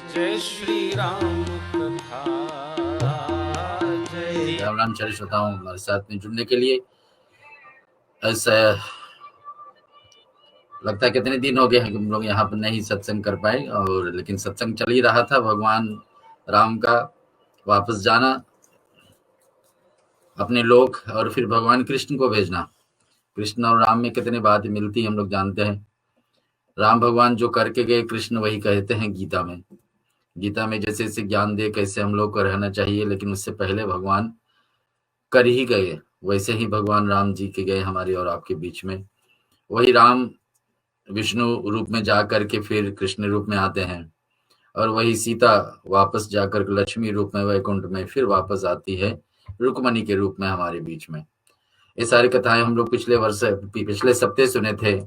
जय श्री राम कथा जय। राम राम चल श्रोताओं, हमारे साथ में जुड़ने के लिए ऐसा लगता है कितने दिन हो गए हैं हम लोग यहाँ पर नहीं सत्संग कर पाए, और लेकिन सत्संग चल ही रहा था। भगवान राम का वापस जाना, अपने लोक, और फिर भगवान कृष्ण को भेजना। कृष्ण और राम में कितनी बात मिलती हम लोग जानते हैं। राम भगवान जो करके गए, कृष्ण वही कहते हैं गीता में। गीता में जैसे जैसे ज्ञान दे कैसे हम लोग को रहना चाहिए, लेकिन उससे पहले भगवान कर ही गए, वैसे ही भगवान राम जी के गए हमारे और आपके बीच में। वही राम विष्णु रूप में जा करके फिर कृष्ण रूप में आते हैं, और वही सीता वापस जाकर लक्ष्मी रूप में वैकुंठ में फिर वापस आती है रुक्मणी के रूप में हमारे बीच में। ये सारी कथाएं हम लोग पिछले सप्ताह सुने थे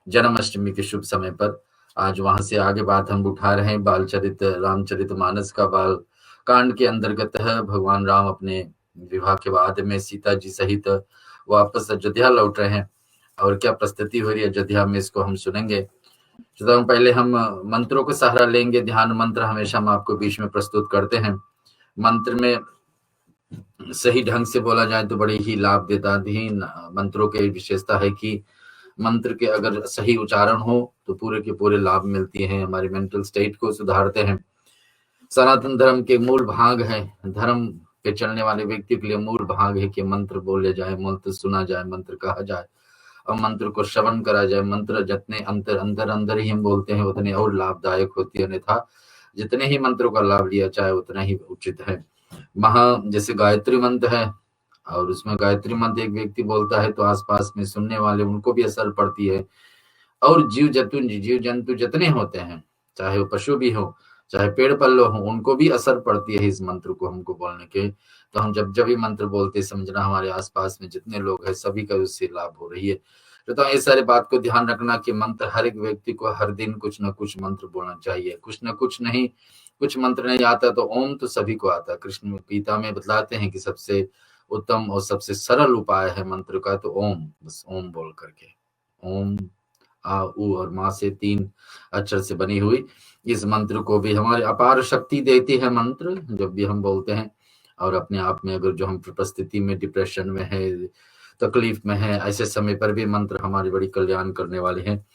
जन्माष्टमी के शुभ समय पर। आज वहां से आगे बात हम उठा रहे हैं बालचरित रामचरित मानस का बाल कांड के अंतर्गत है। भगवान राम अपने विवाह के बाद में सीता जी सहित वापस अयोध्या लौट रहे हैं, और क्या प्रस्तुति हो रही है अयोध्या में, इसको हम सुनेंगे। तो पहले हम मंत्रों को सहारा लेंगे। ध्यान मंत्र हमेशा हम आपको बीच में प्रस्तुत करते हैं। मंत्र में सही ढंग से बोला जाए तो बड़ी ही लाभ देता है। मंत्रों की विशेषता है कि मंत्र के अगर सही उच्चारण हो तो पूरे के पूरे लाभ मिलती हैं, हमारे मेंटल स्टेट को सुधारते हैं। सनातन धर्म के मूल भाग है, धर्म पे चलने वाले व्यक्ति के लिए मूल भाग है कि मंत्र बोले जाए, मंत्र सुना जाए, मंत्र कहा जाए और मंत्र को श्रवण करा जाए। मंत्र जितने अंदर अंदर अंदर ही हम बोलते हैं उतने और लाभदायक होती है, अन्यथा जितने ही मंत्रों का लाभ लिया जाए उतना ही उचित है। जैसे गायत्री मंत्र है, और उसमें गायत्री मंत्र एक व्यक्ति बोलता है तो आसपास में सुनने वाले उनको भी असर पड़ती है। और जीव जंतु जितने होते हैं, चाहे वो पशु भी हो चाहे पेड़ पल्ले हो, उनको भी असर पड़ती है इस मंत्र को हमको बोलने के। तो हम जब भी मंत्र बोलते समझना हमारे आसपास में जितने लोग हैं सभी का उससे लाभ हो रही है। तो इस सारे बात को ध्यान रखना कि मंत्र हर एक व्यक्ति को हर दिन कुछ न कुछ मंत्र बोलना चाहिए। कुछ न कुछ नहीं, कुछ मंत्र नहीं आता तो ओम तो सभी को आता है। कृष्ण गीता में बतलाते हैं कि सबसे उत्तम और सबसे सरल उपाय है मंत्र का तो ओम, बस ओम बोल करके। ओम आ उ और माँ से 3 अक्षर से बनी हुई इस मंत्र को भी हमारे अपार शक्ति देती है मंत्र जब भी हम बोलते हैं। और अपने आप में अगर जो हम परिस्थिति में डिप्रेशन में है, तकलीफ में है, ऐसे समय पर भी मंत्र हमारे बड़ी कल्याण करने वाले हैं।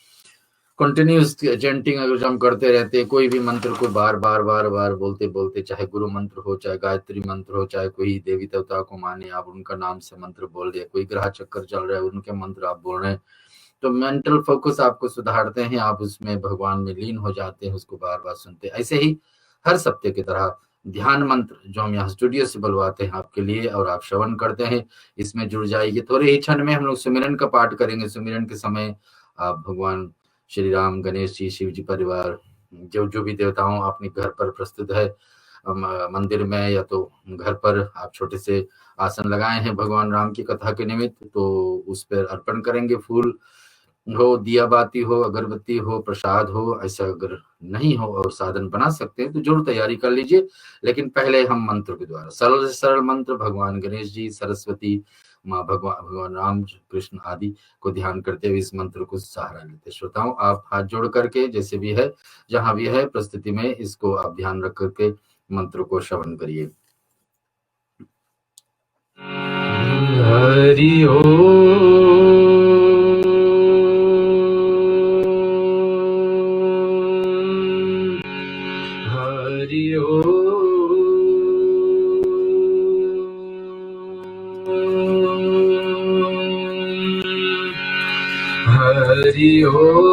कंटिन्यूस चैंटिंग अगर जो हम करते रहते हैं, कोई भी मंत्र को बार बार बोलते बोलते, चाहे गुरु मंत्र हो, चाहे गायत्री मंत्र हो, चाहे कोई देवी देवता को माने आप उनका नाम से मंत्र बोल रहे, कोई ग्रह चक्कर चल रहा है उनके मंत्र आप बोल रहे हैं, तो मेंटल फोकस आपको सुधारते हैं, आप उसमें भगवान में लीन हो जाते हैं, उसको बार बार सुनते हैं। ऐसे ही हर सप्ताह की तरह ध्यान मंत्र जो हम यहाँ स्टूडियो से बुलवाते हैं आपके लिए और आप श्रवण करते हैं, इसमें जुड़ जाइए। थोड़े ही क्षण में हम लोग सुमिरन का पाठ करेंगे। सुमिरन के समय आप भगवान श्री राम, गणेश जी, शिव जी परिवार, जो भी देवताओं अपने घर पर प्रस्तुत है, मंदिर में या तो घर पर आप छोटे से आसन लगाए हैं भगवान राम की कथा के निमित्त, तो उस पर अर्पण करेंगे। फूल हो, दिया बाती हो, अगरबत्ती हो, प्रसाद हो, ऐसा अगर नहीं हो और साधन बना सकते हैं तो जरूर तैयारी कर लीजिए। लेकिन पहले हम मंत्र के द्वारा सरल से सरल मंत्र भगवान गणेश जी, सरस्वती माँ, भगवान राम, कृष्ण आदि को ध्यान करते हुए इस मंत्र को सहारा लेते। श्रोताओं, आप हाथ जोड़ करके जैसे भी है, जहां भी है प्रस्तुति में, इसको आप ध्यान रख करके मंत्र को श्रवण करिए। हरि ओम, हरि ओम, हरि ओम।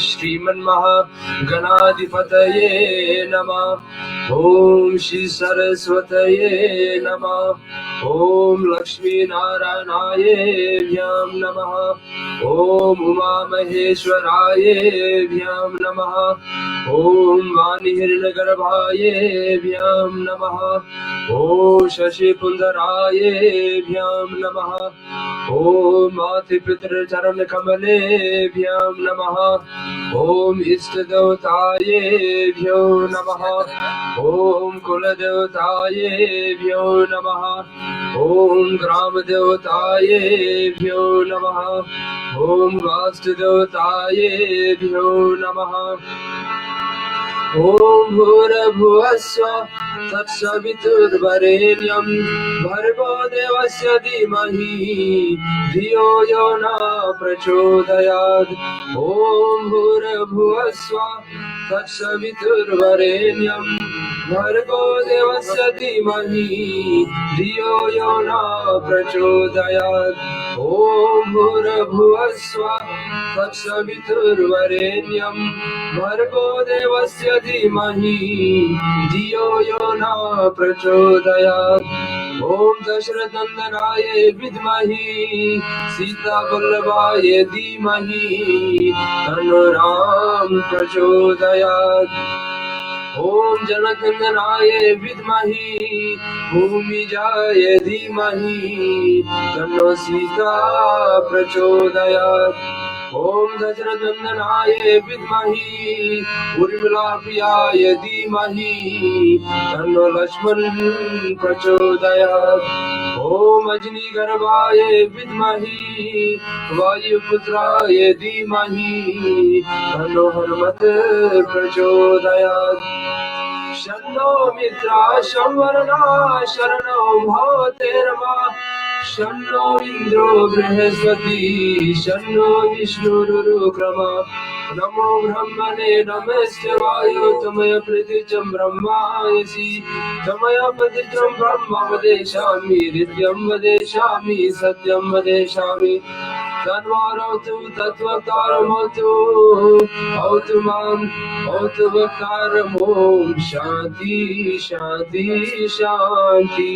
श्रीमन्महागणाधिपतये नमः। ओम श्री सरस्वतये नमः। ओम लक्ष्मी नारायणाय भ्याम नमः। ओम उमा महेश्वराय भ्याम नमः। ओम वाणी हिरण्यगर्भाय भ्याम नमः। ओम शशि कुंदराय भ्याम नमः। ओम मातृ पितृ चरण कमले भ्याम नमः। ॐ इष्टदेवतायेभ्यो नमः। ॐ कुलदेवतायेभ्यो नमः। ॐ ग्रामदेवतायेभ्यो नमः। ॐ वास्तुदेवतायेभ्यो नमः। ॐ भूर्भुवस्व तत्सवितुर्वरेण्यं भर्गो देवस्य धीमहि धियो यो न प्रचोदयात्। ॐ भूर्भुवस्व तत्सवितुर्वरेण्यं भर्गो देवस्य धीमहि धियो यो न प्रचोदयात्। ॐ भूर्भुवस्व तत्सवितुर्वरेण्यं भर्गो देवस्य धीमहि धियो यो न प्रचोदयात्। ॐ दशरथनन्दनाय विद्महे सीतावल्लभाय धीमहि तन्नो राम प्रचोदयात्। ॐ जनकनन्दनाय विद्महे भूमिजाय धीमहि तन्नो सीता प्रचोदयात्। ॐ दशरथनन्दनाय विद्महे उर्मिलाप्रियाय धीमहि तन्नो लक्ष्मण प्रचोदयात्। ॐ अजनीगर्भाय विद्महे वायुपुत्राय धीमहि तन्नो हनुमत् प्रचोदयात्। शन्नो मित्रा संवरणा शरणो भवतेर्मा शन्नो इन्द्रो बृहस्पति शन्नो विष्णुरुक्रमा। नमो ब्रह्मणे नमस्ते वायो त्वमय प्रतिचं ब्रह्मायसि त्वमय प्रतिचं ब्रह्म वदेशामि नित्यं वदेशामि सत्यं वदेशामि। तन्वारौतु तत्त्वतारमौतु औतु माम् औतु वक्तारम्। ॐ शान्ति शान्ति शान्ति।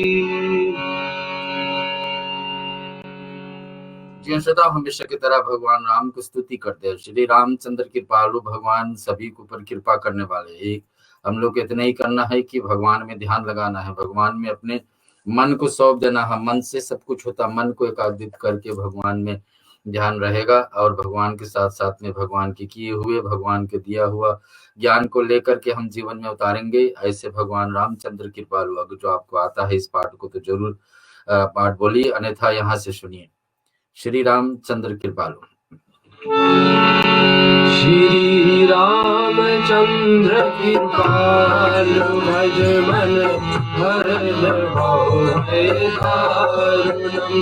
जी सदा हमेशा की तरह भगवान राम को स्तुति करते हैं। श्री रामचंद्र कृपालु भगवान, सभी के ऊपर कृपा करने वाले। एक हम लोग को इतना ही करना है कि भगवान में ध्यान लगाना है, भगवान में अपने मन को सौंप देना है। मन से सब कुछ होता, मन को एकाग्रित करके भगवान में ध्यान रहेगा और भगवान के साथ साथ में भगवान के किए हुए, भगवान के दिया हुआ ज्ञान को लेकर के हम जीवन में उतारेंगे। ऐसे भगवान रामचंद्र कृपालु। अगर जो आपको आता है इस पाठ को तो जरूर पाठ बोलिए, अन्यथा यहाँ से सुनिए। श्री रामचंद्र कृपालु। श्री रामचंद्र कृपालु भज मन हरण भय दारुणं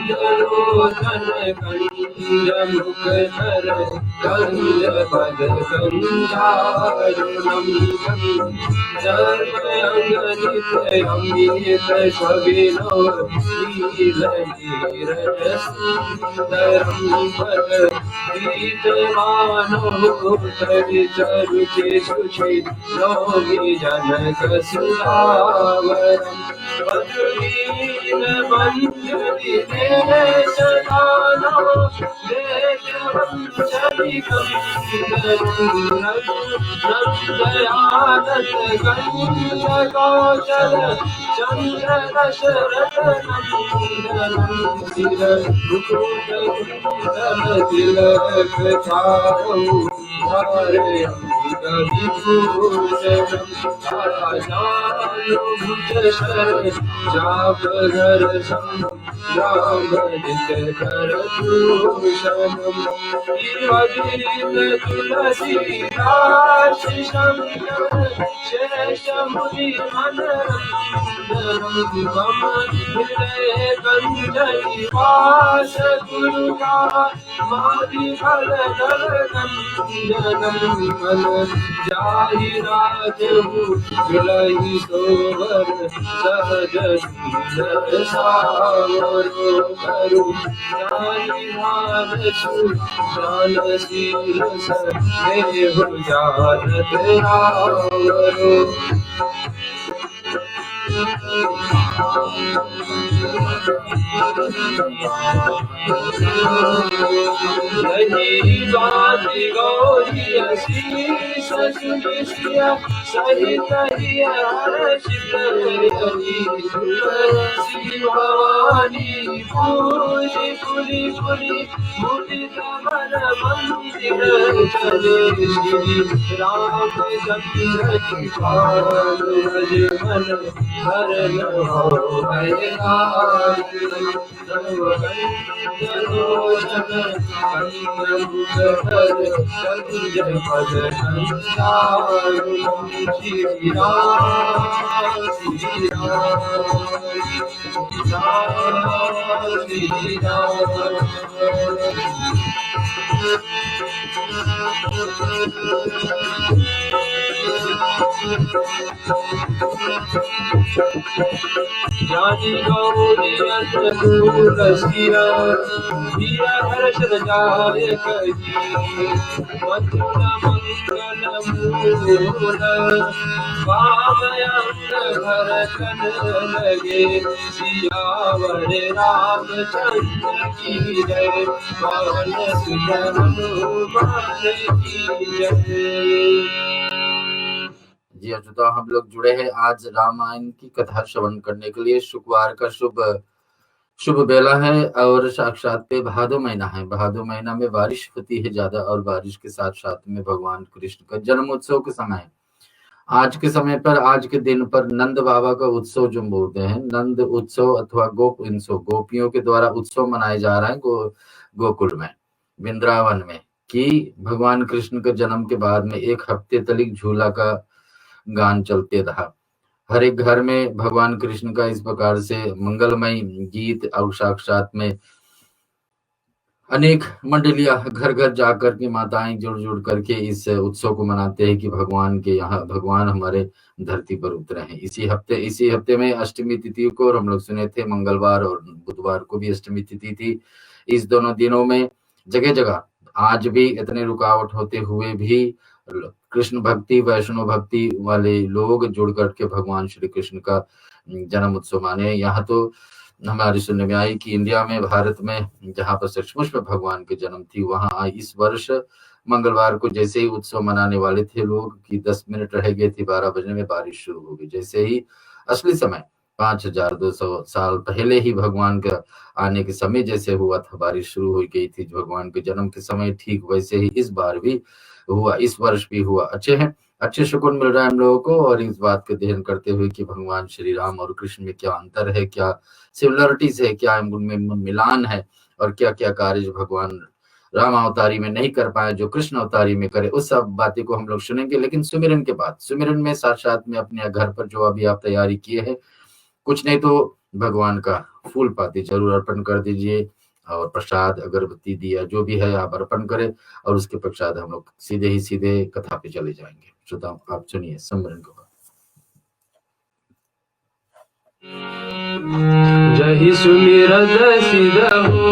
कंजलोचन कंज मुख धर कंज पद कंजारुणं जन्मयंगनित अमृत छविनो नीलनीरज सुंदरं पद गीतमानो चरुचे सुषि नौमि जनक सुधावरम् मधुरीन मंजरी देशदानो देशवंशनिकं नन्दयानंद गंजगोचर चंद्र दशरथ नंदनं सिर मुकुट कुंडल तिलक छाऊ हरे विभूषणं भुजशर चापधर संभ्रामजित करभूषणं श्रीमदीन तुलसी दाशिषं शेषमुनि मनरंजनं मम हृदय कंजनि वास गुरुका मादि फल दल कंजनं मन जाहि राजहु विलहि सोवर सहज शील सावरो करु जाहि भारसु शानशील सदेहु जानत रावरो। रही बात गौरी शीश सुनिया सहित हर्षित श्री भवानी पूरी पुरी पुरी मुदित मन मंदिर चले श्री रामचंद्र की पाद मन हरण हो ज्ञानी गौरी रसिया हीरा हर्षद जाय कही मथुर मंगल मूल वामयंग भरतन लगे सियावर रामचंद्र की जय पवन सुत हनुमान की जय। जी अच्युता, हम लोग जुड़े हैं आज रामायण की कथा श्रवण करने के लिए। शुक्रवार का शुभ बेला है और साक्षात पे भादो महीना है। भादो महीना में बारिश होती है ज्यादा और बारिश के साथ साथ में भगवान कृष्ण का जन्म उत्सव के समय है। आज के समय पर, आज के दिन पर नंद बाबा का उत्सव जो बोलते हैं, नंद उत्सव अथवा गोप उत्सव, गोपियों के द्वारा उत्सव मनाया जा रहा है गोकुल में, वृंदावन में, कि भगवान कृष्ण के जन्म के बाद में 1 हफ्ते तक झूला का गान चलते रहा। हर एक घर में भगवान कृष्ण का इस प्रकार से मंगलमय गीत और साक्षात में अनेक मंडलियां घर घर जाकर के माताएं जुड़ करके इस उत्सव को मनाते हैं कि भगवान के यहाँ, भगवान हमारे धरती पर उतरे हैं। इसी हफ्ते में अष्टमी तिथि को, और हम लोग सुने थे मंगलवार और बुधवार को भी अष्टमी तिथि थी। इस दोनों दिनों में जगह जगह आज भी इतने रुकावट होते हुए भी कृष्ण भक्ति, वैष्णव भक्ति वाले लोग जुड़ करके भगवान श्री कृष्ण का जन्म उत्सव माने। यहाँ तो हमारी सुनने में आई कि इंडिया में, भारत में, जहाँ पर सचमुच में भगवान के जन्म थी, वहाँ इस वर्ष मंगलवार को जैसे ही उत्सव मनाने वाले थे लोग कि 10 मिनट रह गए थे 12 बजने में, बारिश शुरू हो गई। जैसे ही असली समय 5200 साल पहले ही भगवान का आने के समय जैसे हुआ था, बारिश शुरू हो गई थी भगवान के जन्म के समय, ठीक वैसे ही इस बार भी हुआ, इस वर्ष भी हुआ। अच्छे सुकून मिल रहा है हम लोगों को, और इस बात का ध्यान करते हुए कि भगवान श्री राम और कृष्ण में क्या अंतर है, क्या सिमिलरिटीज है, क्या उनमें मिलान है, और क्या क्या कार्य भगवान राम अवतारी में नहीं कर पाए जो कृष्ण अवतारी में करे, उस सब बातें को हम लोग सुनेंगे। लेकिन सुमिरन के बाद, सुमिरन में साथ साथ में अपने घर पर जो अभी आप तैयारी किए हैं, कुछ नहीं तो भगवान का फूल पाती जरूर अर्पण कर दीजिए, और प्रसाद, अगरबत्ती, दिया जो भी है आप अर्पण करें, और उसके पश्चात हम लोग सीधे कथा पे चले जाएंगे। श्रोता, आप सुनिए सुमिरन को। जहि सुमिरत सिद्धहु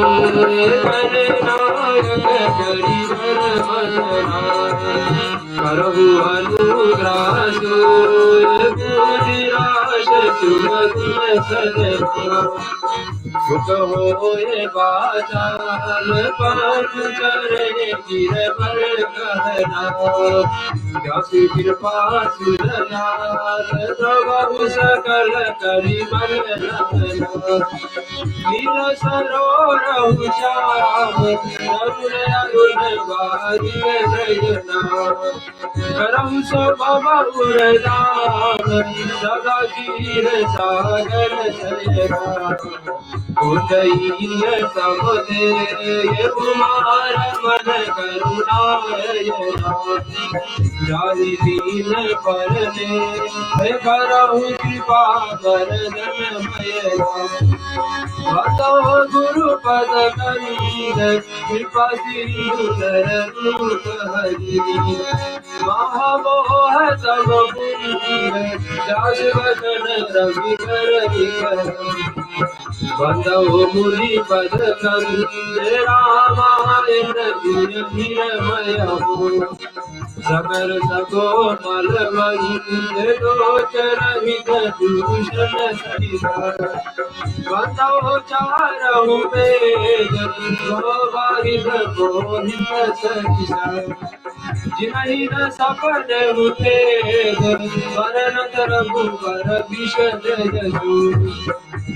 गणनायक करिवर करहु अनुग्रास गुदिराश सुमधुर सजना सुख होए बाचाल पाठ करे गिरवर कहना व्यासि कृपा सुरनाथ प्रभु सकल करिवर वीर सरोरहु श्याम अरुण अरुण बारिक नयना करम स्वभाव उरदान सदा क्षीर सागर शयना उदयीन समुदय कुमार मन करुणायना जाहि दीन परने करहु कृपा वरदन मयना भतो गुरु पद कंद कृपा सिंधु रूप हरि महामोह तब पुण्य दास वदन रवि कर बंधु मुनि पद कंद रामायण धीरमय हो सगर सगो मल वही लोचन हित दूषण सहिता बंदो चारहु वेद गोवारिद गोहित सहिता जिनहि न सपन उठेद वरन तरबु वर विशद यजु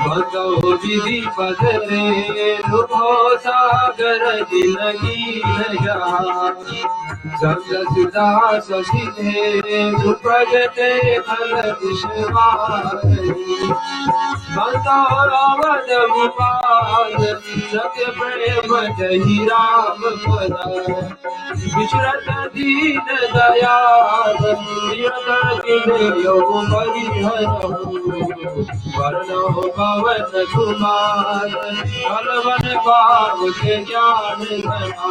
बंदो विधि पद रे लुभो सागर जिनगी न जहा संग सुधा ससिधे प्रगटे फल विश्वास बंदो रावण भूपाल सत्य प्रेम जहि राम पदा विचरत दीन दयाल दिन यो परिहरहु वर्णो पवन कुमार बलवन भाव के ज्ञान घना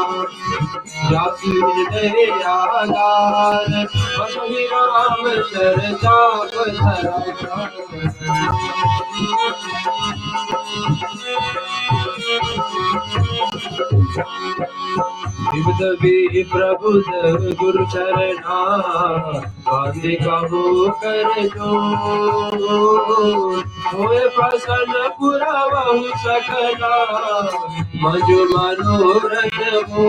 जाति हृदय आधार बसहि राम शरता धरा विविध भी प्रबुद्ध गुरु चरणा बांधे कहो कर जो होए प्रसन्न पुरा बहु सकला मजु मनोरथ हो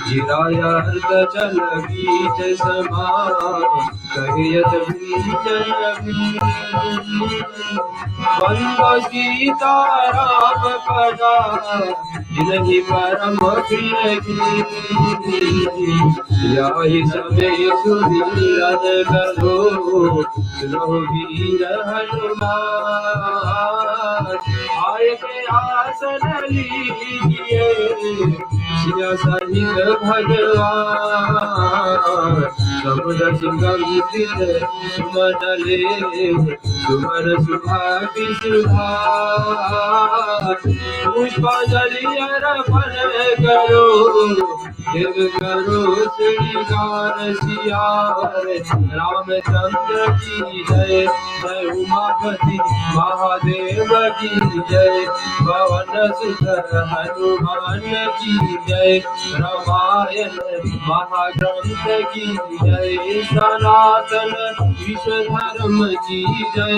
गिरायत चल बीज समान कहियत बीजन बंदो सीता राम पदा जिनहि परम प्रिय याहि समय सुधीरन करो सुनो वीर हनुमान आय के आसन लीजिए सिया सहित भगवान समुद्र सिंगम सुमन ले सुमन सुभाति सुधा पुष्पांजलि अर्पण करो देव करो श्रीगान सियार रामचंद्र की जय जय उमापति महादेव की जय पवन सुत हनुमान की जय रामायण महाग्रंथ की जय सनातन विश्व धर्म की जय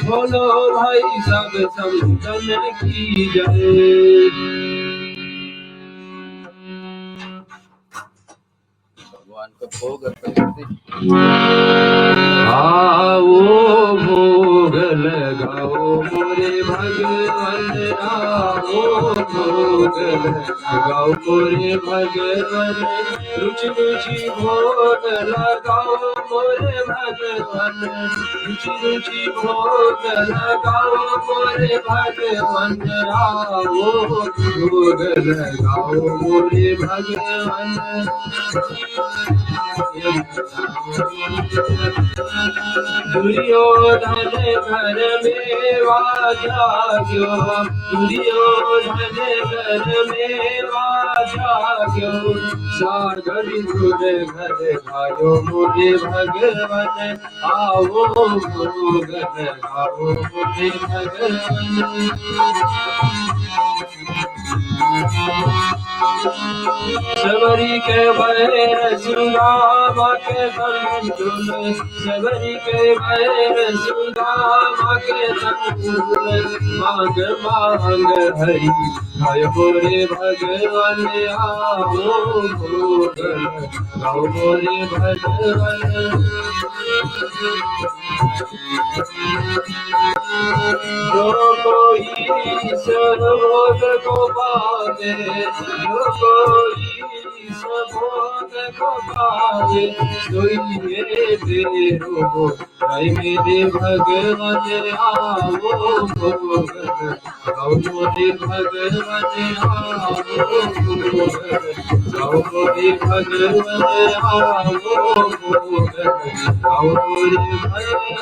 बोलो भाई सब संतन की जय। भगवान का भोग अर्पण करते हैं। आओ भोग लगाओ मोरे भगवान आओ भोग लगाओ मोरे भगवान रुचि रुचि भोग लगाओ मोरे भगवान रुचि रुचि भोग लगाओ मोरे भगवान आओ भोग लगाओ मोरे भगवान दुर्योधन घर में वाजाग्यो दुर्योधन घर में वाजाग्यो सागर गुर घर गायो मोरे भगवन आओ भोग लगाओ मोरे भगवन सबरी के बैर सुदाम के संतुल सबरी के बैर सुदाम के संतुल मांग मांग हरि भय मोरे भगवान आओ भोग लगाओ मोरे भगवान जो कोई सर्वोद को पावे जो कोई सबोध को पावे सोई मेरो भाई मेरे भगवान आओ भोग लगाओ मोरे भगवान आओ भोग लगाओ मोरे भगवान आओ भोग लगाओ मोरे भगवान।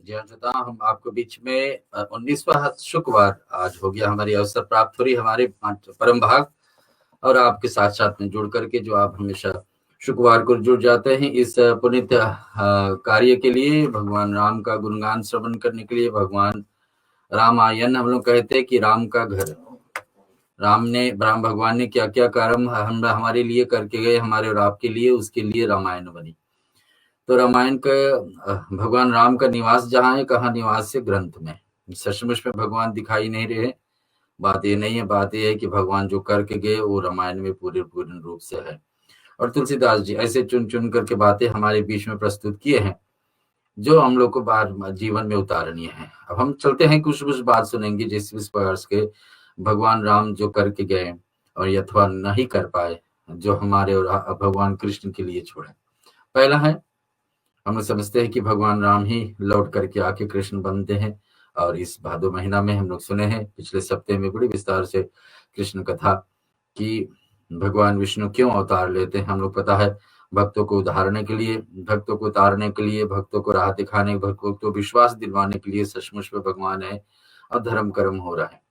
जयता हम आपको बीच में 19वां शुक्रवार आज हो गया, हमारी अवसर प्राप्त हो रही हमारे परम भाग और आपके साथ साथ में जुड़ करके जो आप हमेशा शुक्रवार को जुड़ जाते हैं इस पुनीत कार्य के लिए, भगवान राम का गुणगान श्रवण करने के लिए। भगवान रामायण हम लोग कहते हैं कि राम का घर, राम भगवान ने क्या क्या कर्म हमारे लिए करके गए, हमारे और आपके लिए, उसके लिए रामायण बनी। तो रामायण का भगवान राम का निवास जहाँ है, कहाँ निवास है? ग्रंथ में। सचमुच में भगवान दिखाई नहीं रहे, बात ये नहीं है। बात ये है कि भगवान जो करके गए वो रामायण में पूरे पूर्ण रूप से है। और तुलसीदास जी ऐसे चुन चुन करके बातें हमारे बीच में प्रस्तुत किए हैं जो हम लोग को बार जीवन में उतारनीय है। अब हम चलते हैं, कुछ कुछ बात सुनेंगे जिस प्रकार के भगवान राम जो करके गए और अथवा नहीं कर पाए, जो हमारे और भगवान कृष्ण के लिए छोड़े। पहला है, हम लोग समझते हैं कि भगवान राम ही लौट करके आके कृष्ण बनते हैं। और इस भादो महीना में हम लोग सुने हैं पिछले सप्ताह में बड़ी विस्तार से कृष्ण कथा कि भगवान विष्णु क्यों अवतार लेते हैं। हम लोग पता है, भक्तों को उधारने के लिए, भक्तों को उतारने के लिए, भक्तों को राह दिखाने, भक्तों को विश्वास दिलवाने के लिए सचमुच में भगवान है। और धर्म कर्म हो रहा है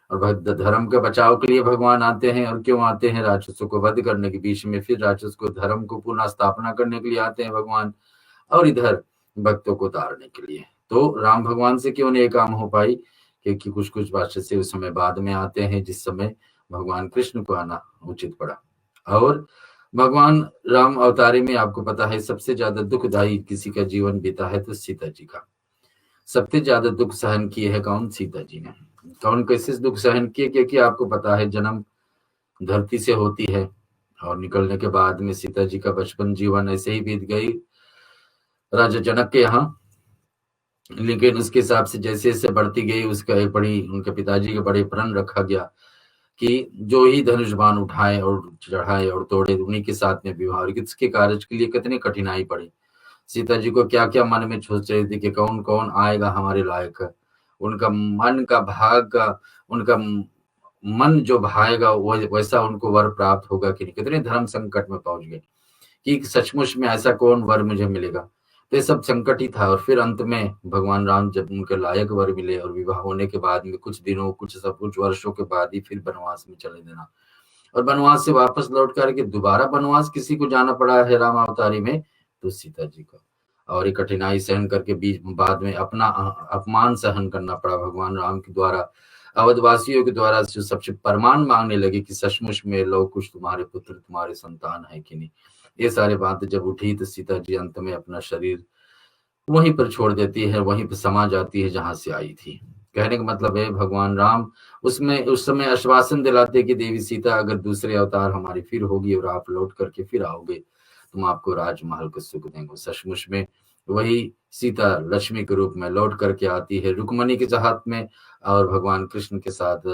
और भक्त धर्म के बचाव के लिए भगवान आते हैं। और क्यों आते हैं? राक्षसों को वध करने के बीच में, फिर राक्षस को धर्म को पुनः स्थापना करने के लिए आते हैं भगवान, और इधर भक्तों को उतारने के लिए। तो राम भगवान से क्यों नहीं काम हो पाई? क्योंकि कुछ कुछ राक्षस उस समय बाद में आते हैं, जिस समय भगवान कृष्ण को आना उचित पड़ा। और भगवान राम अवतारी में आपको पता है सबसे ज्यादा दुखदायी किसी का जीवन बीता है तो सीता जी का। सबसे ज्यादा दुख सहन किए है कौन? सीता जी ने। कौन कैसे दुख सहन किए? क्योंकि आपको पता है जन्म धरती से होती है और निकलने के बाद में सीता जी का बचपन जीवन ऐसे ही बीत गई राजा जनक के यहाँ। लेकिन उसके हिसाब से जैसे जैसे बढ़ती गई, उसका एक बड़ी, उनके पिताजी के बड़े प्रण रखा गया कि जो ही धनुष बाण उठाए और चढ़ाए और तोड़े उन्हीं के साथ में विवाह। और इसके कार्य के लिए कितनी कठिनाई पड़ी। सीता जी को क्या क्या मन में सोच रही थी कि कौन कौन आएगा हमारे लायक। उनका मन का भाग का, उनका मन जो भाएगा वो वैसा उनको वर प्राप्त होगा कि नहीं। कितने धर्म संकट में पहुंच गए कि सचमुच में ऐसा कौन वर मुझे मिलेगा। तो ये सब संकट ही था। और फिर अंत में भगवान राम जब उनके लायक वर मिले और विवाह होने के बाद में कुछ दिनों, कुछ वर्षों के बाद ही फिर वनवास में चले देना। और वनवास से वापस लौट करके दोबारा वनवास किसी को जाना पड़ा है राम अवतारी में? तो सीता जी को। और ये कठिनाई सहन करके बीच बाद में अपना अपमान सहन करना पड़ा भगवान राम के द्वारा। अवधवासियों के द्वारा जो सबसे प्रमाण मांगने लगे कि सचमुच में लो कुछ तुम्हारे पुत्र, तुम्हारे संतान है कि नहीं। ये सारी बातें जब उठी तो सीता जी अंत में अपना शरीर वहीं पर छोड़ देती है, वहीं पर समा जाती है जहां से आई थी। कहने का मतलब है भगवान राम उसमें उस समय आश्वासन दिलाते कि देवी सीता, अगर दूसरे अवतार हमारी फिर होगी और आप लौट करके फिर आओगे, तुम आपको राजमहल का सुख देंगे। सचमुच में वही सीता लक्ष्मी के रूप में लौट करके आती है रुक्मणी के साथ में। और भगवान कृष्ण के साथ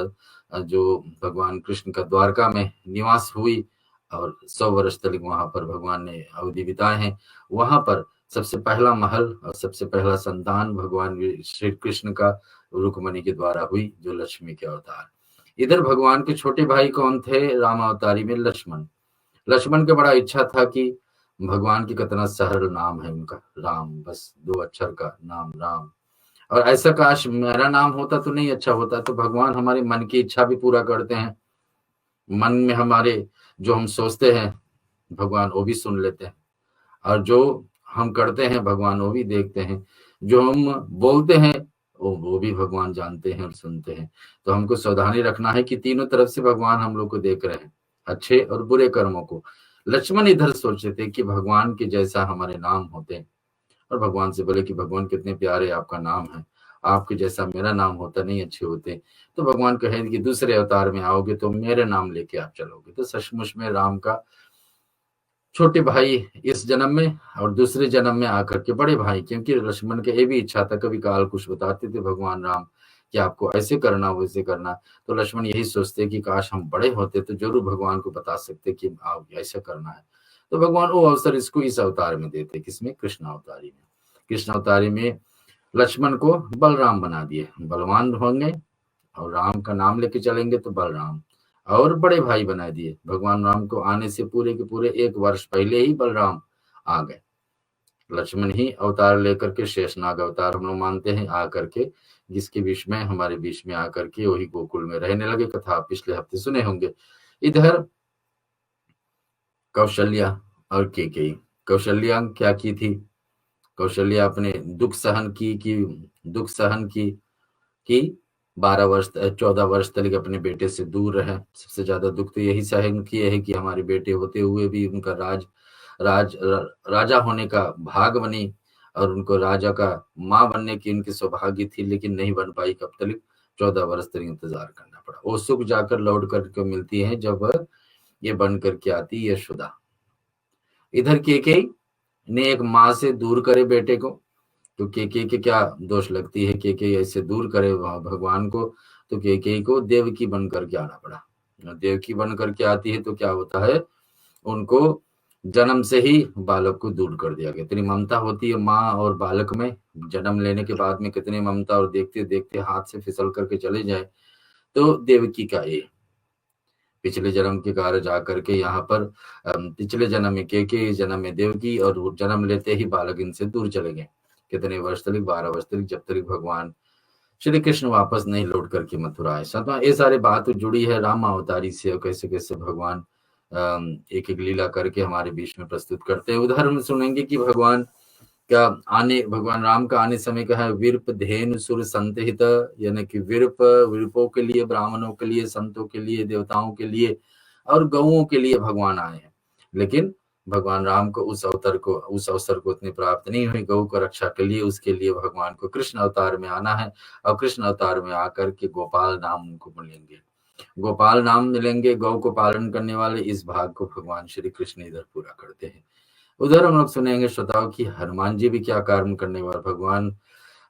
जो भगवान कृष्ण का द्वारका में निवास हुई और 100 वर्ष तक वहां पर भगवान ने अवधि बिताए हैं। वहां पर सबसे पहला महल और सबसे पहला संतान भगवान श्री कृष्ण का रुक्मणी के द्वारा हुई, जो लक्ष्मी के अवतार। इधर भगवान के छोटे भाई कौन थे राम अवतारी में? लक्ष्मण। लक्ष्मण का बड़ा इच्छा था कि भगवान की कितना सरल नाम है उनका, राम, बस 2 अक्षर का नाम राम। और ऐसा काश मेरा नाम होता तो नहीं अच्छा होता। तो भगवान हमारे मन की इच्छा भी पूरा करते हैं। मन में हमारे जो हम सोचते हैं भगवान वो भी सुन लेते हैं, और जो हम करते हैं भगवान वो भी देखते हैं, जो हम बोलते हैं वो भी भगवान जानते हैं और सुनते हैं। तो हमको सावधानी रखना है कि तीनों तरफ से भगवान हम लोग को देख रहे हैं, अच्छे और बुरे कर्मों को। लक्ष्मण इधर सोचते थे कि भगवान के जैसा हमारे नाम होते हैं, और भगवान से बोले कि भगवान कितने प्यारे आपका नाम है, आपके जैसा मेरा नाम होता नहीं अच्छे होते। तो भगवान कहे कि दूसरे अवतार में आओगे तो मेरे नाम लेके आप चलोगे। तो सचमुच में राम का छोटे भाई इस जन्म में और दूसरे जन्म में आकर के बड़े भाई, क्योंकि लक्ष्मण के ये भी इच्छा था, कभी काल कुछ बताते थे भगवान राम कि आपको ऐसे करना वैसे करना। तो लक्ष्मण यही सोचते कि काश हम बड़े होते तो जरूर भगवान को बता सकते कि आप ऐसा करना है। तो भगवान वो अवसर इसको इस अवतार में देते, किसमें? कृष्ण अवतारी में। कृष्ण अवतारी में लक्ष्मण को बलराम बना दिए, बलवान होंगे और राम का नाम लेके चलेंगे तो बलराम। और बड़े भाई बना दिए। भगवान राम को आने से पूरे के पूरे 1 वर्ष पहले ही बलराम आ गए। लक्ष्मण ही अवतार लेकर के शेषनाग अवतार हम लोग मानते हैं आ करके, जिसके बीच में हमारे बीच में आकर के वही गोकुल में रहने लगे। कथा आप पिछले हफ्ते सुने होंगे। इधर कौशल्या और केकई। कौशल्या क्या की थी? कौशल्या अपने दुख सहन की 14 वर्ष तक अपने बेटे से दूर रहे। सबसे ज्यादा दुख तो यही सहन किए है कि हमारे बेटे होते हुए भी उनका राजा होने का भाग बनी और उनको राजा का माँ बनने की उनकी सौभाग्य थी, लेकिन नहीं बन पाई। कब तक? 14 वर्ष तक इंतजार करना पड़ा। वो सुख जाकर लौट करके मिलती है जब ये बन करके आती यशोदा। इधर केकई ने एक माँ से दूर करे बेटे को, तो केकई के क्या दोष लगती है? केकई ऐसे दूर करे भगवान को, तो केकई को देवकी बन करके आना पड़ा। देवकी बन करके आती है तो क्या होता है, उनको जन्म से ही बालक को दूर कर दिया गया। इतनी ममता होती है माँ और बालक में, जन्म लेने के बाद में कितनी ममता, और देखते देखते हाथ से फिसल करके चले जाए। तो देवकी का ये पिछले जन्म के कार्य जा करके यहाँ पर पिछले जन्म में केके, जन्म में देवकी, और जन्म लेते ही बालक इनसे दूर चले गए। कितने वर्ष तक? 12 वर्ष तक, जब तक भगवान श्री कृष्ण वापस नहीं लौट करके मथुरा आए। सतमा ये सारी बात जुड़ी है राम अवतारी से, और कैसे कैसे भगवान एक एक लीला करके हमारे बीच में प्रस्तुत करते हैं। उदाहरण सुनेंगे कि भगवान राम का आने समय का है विरप धेनु सुर संत हित, यानी कि विरपों के लिए, ब्राह्मणों के लिए, संतों के लिए, देवताओं के लिए और गौओं के लिए भगवान आए हैं। लेकिन भगवान राम को उस अवसर को उतनी प्राप्त नहीं हुई गौ को रक्षा के लिए। उसके लिए भगवान को कृष्ण अवतार में आना है, और कृष्ण अवतार में आकर के गोपाल नाम उनको मिलेंगे, गोपाल नाम मिलेंगे। गौ को पालन करने वाले इस भाग को भगवान श्री कृष्ण इधर पूरा करते हैं। उधर हम लोग सुनेंगे श्रोताओं की हनुमान जी भी क्या कार्य करने वाले। भगवान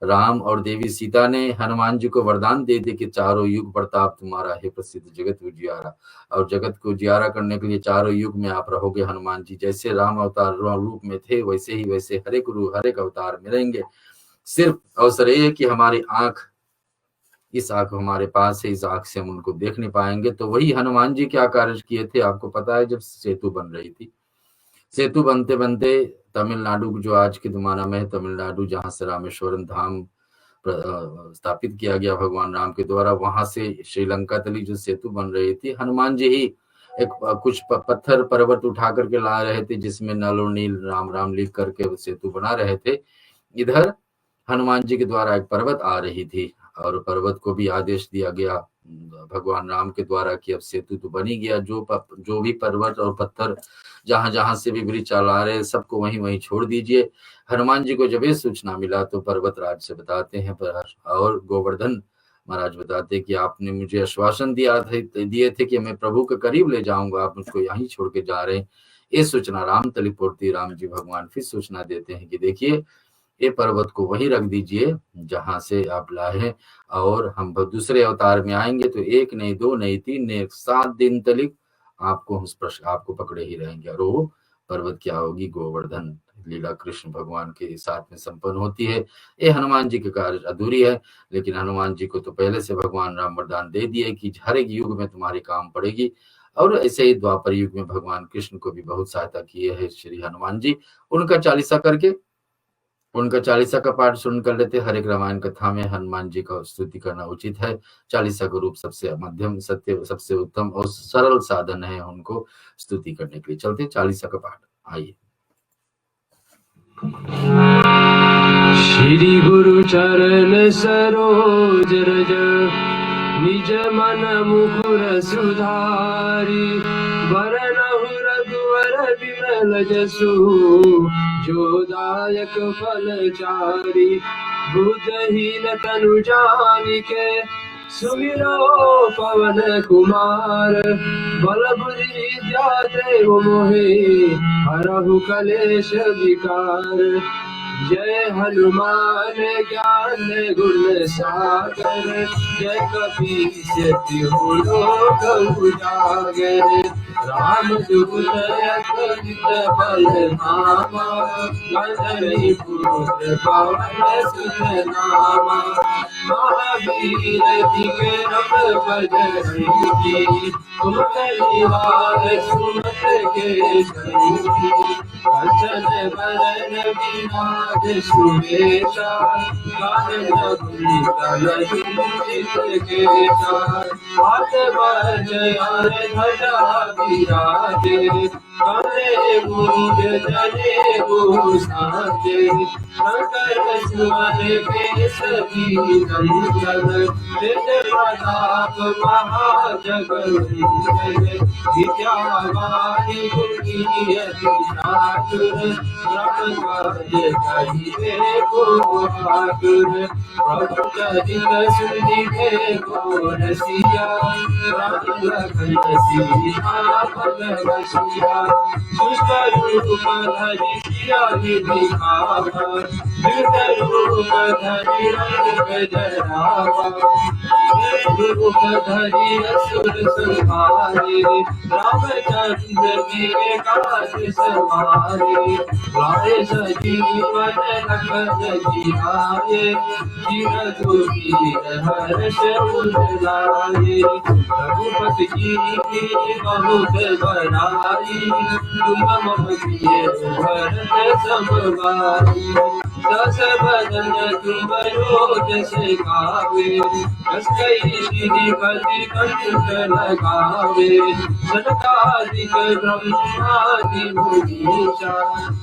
राम और देवी सीता ने हनुमान जी को वरदान दे दिए कि चारों युग प्रताप तुम्हारा है प्रसिद्ध जगत उजियारा, और जगत को उजियारा करने के लिए चारों युग में आप रहोगे हनुमान जी। जैसे राम अवतार रूप में थे वैसे ही वैसे हर एक अवतार में रहेंगे। सिर्फ अवसर ये है कि हमारी आंख, इस आंख हमारे पास है, इस आंख से हम उनको देख नहीं पाएंगे। तो वही हनुमान जी क्या कार्य किए थे आपको पता है? जब सेतु बन रही थी, सेतु बनते बनते तमिलनाडु, जो आज के दुमाना में है तमिलनाडु, जहां से रामेश्वरम धाम स्थापित किया गया भगवान राम के द्वारा, वहां से श्रीलंका तली जो सेतु बन रही थी, हनुमान जी ही एक कुछ पत्थर पर्वत उठा करके ला रहे थे, जिसमें नल और नील राम राम लिख करके सेतु बना रहे थे। इधर हनुमान जी के द्वारा एक पर्वत आ रही थी, और पर्वत को भी आदेश दिया गया भगवान राम के द्वारा कि अब सेतु तो बनी गया, जो भी पर्वत और पत्थर जहां जहां से भी ब्रिज चला रहे सबको वहीं वहीं छोड़ दीजिए। हनुमान जी को जब ये सूचना मिला तो पर्वत राज से बताते हैं और गोवर्धन महाराज बताते कि आपने मुझे आश्वासन दिए थे कि मैं प्रभु के करीब ले जाऊंगा, आप मुझको यहीं छोड़ के जा रहे हैं। ये सूचना राम तलिपुरती राम जी भगवान फिर सूचना देते हैं कि देखिए ये पर्वत को वहीं रख दीजिए जहां से आप लाए हैं, और हम दूसरे अवतार में आएंगे तो 1 नहीं 2 नहीं 3 नहीं 7 दिन तक आपको पकड़े ही रहेंगे। और वो पर्वत क्या होगी? गोवर्धन लीला कृष्ण भगवान के साथ में संपन्न होती है। ये हनुमान जी के कार्य अधूरी है, लेकिन हनुमान जी को तो पहले से भगवान राम वरदान दे दिए कि हर एक युग में तुम्हारी काम पड़ेगी। और ऐसे ही द्वापर युग में भगवान कृष्ण को भी बहुत सहायता किए है श्री हनुमान जी। उनका चालीसा का पाठ सुन कर लेते। हर एक रामायण कथा में हनुमान जी का स्तुति करना उचित है। चालीसा का रूप सबसे मध्यम, सत्य, सबसे उत्तम और सरल साधन है उनको स्तुति करने के लिए। चलते चालीसा का पाठ, आइए। श्री गुरु चरण सरोज रज निज मन मुकुर सुधारी, वरनहु रघुवर विमल जसु जो दायक फल चारि, बुद्धहीन तनु जानिके सुमिरो पवन कुमार, बल बुद्धि विद्या देव मोहे हरहु कलेश विकार। जय हनुमान ज्ञान गुण सागर, जय कपीस तिहु लोक उजागर। राम दूत अतुलित बल धामा, अंजनी पुत्र पवन सुत नामा। महावीर विक्रम बजरंगी, कुमति निवार सुमत के संगी। कंचन बरन विराज सुबेसा, कानन कुंडल कुंचित केसा। हाथ वज्र ध्वजा विराजे, जने मूंग जने वो साजे शंकर सुमन के सभी नंदन निज प्रताप महाजगवंदन विद्यावानी गुणियति चातुर ब्रह्मचार्य कहिबे को आतुर प्रभु चरित सुनिबे को रसिया राम लखन सीता पद बसिया दुष्ट रूप धरि सिया दिखावा धृत रूप धरि रंग जरावा रूप धरि असुर संहारे रामचंद्र के काज सवारे लाए सजीवन लखन जियाए जिन दुखीर हर्ष उजलाए रघुपति की बहुत बड़ाई तुम मम प्रिय भरत समभाई दस बदन तुम रोज से गावे कस कई पति कंठ लगावे सनकादिक ब्रह्मादि मुनीसा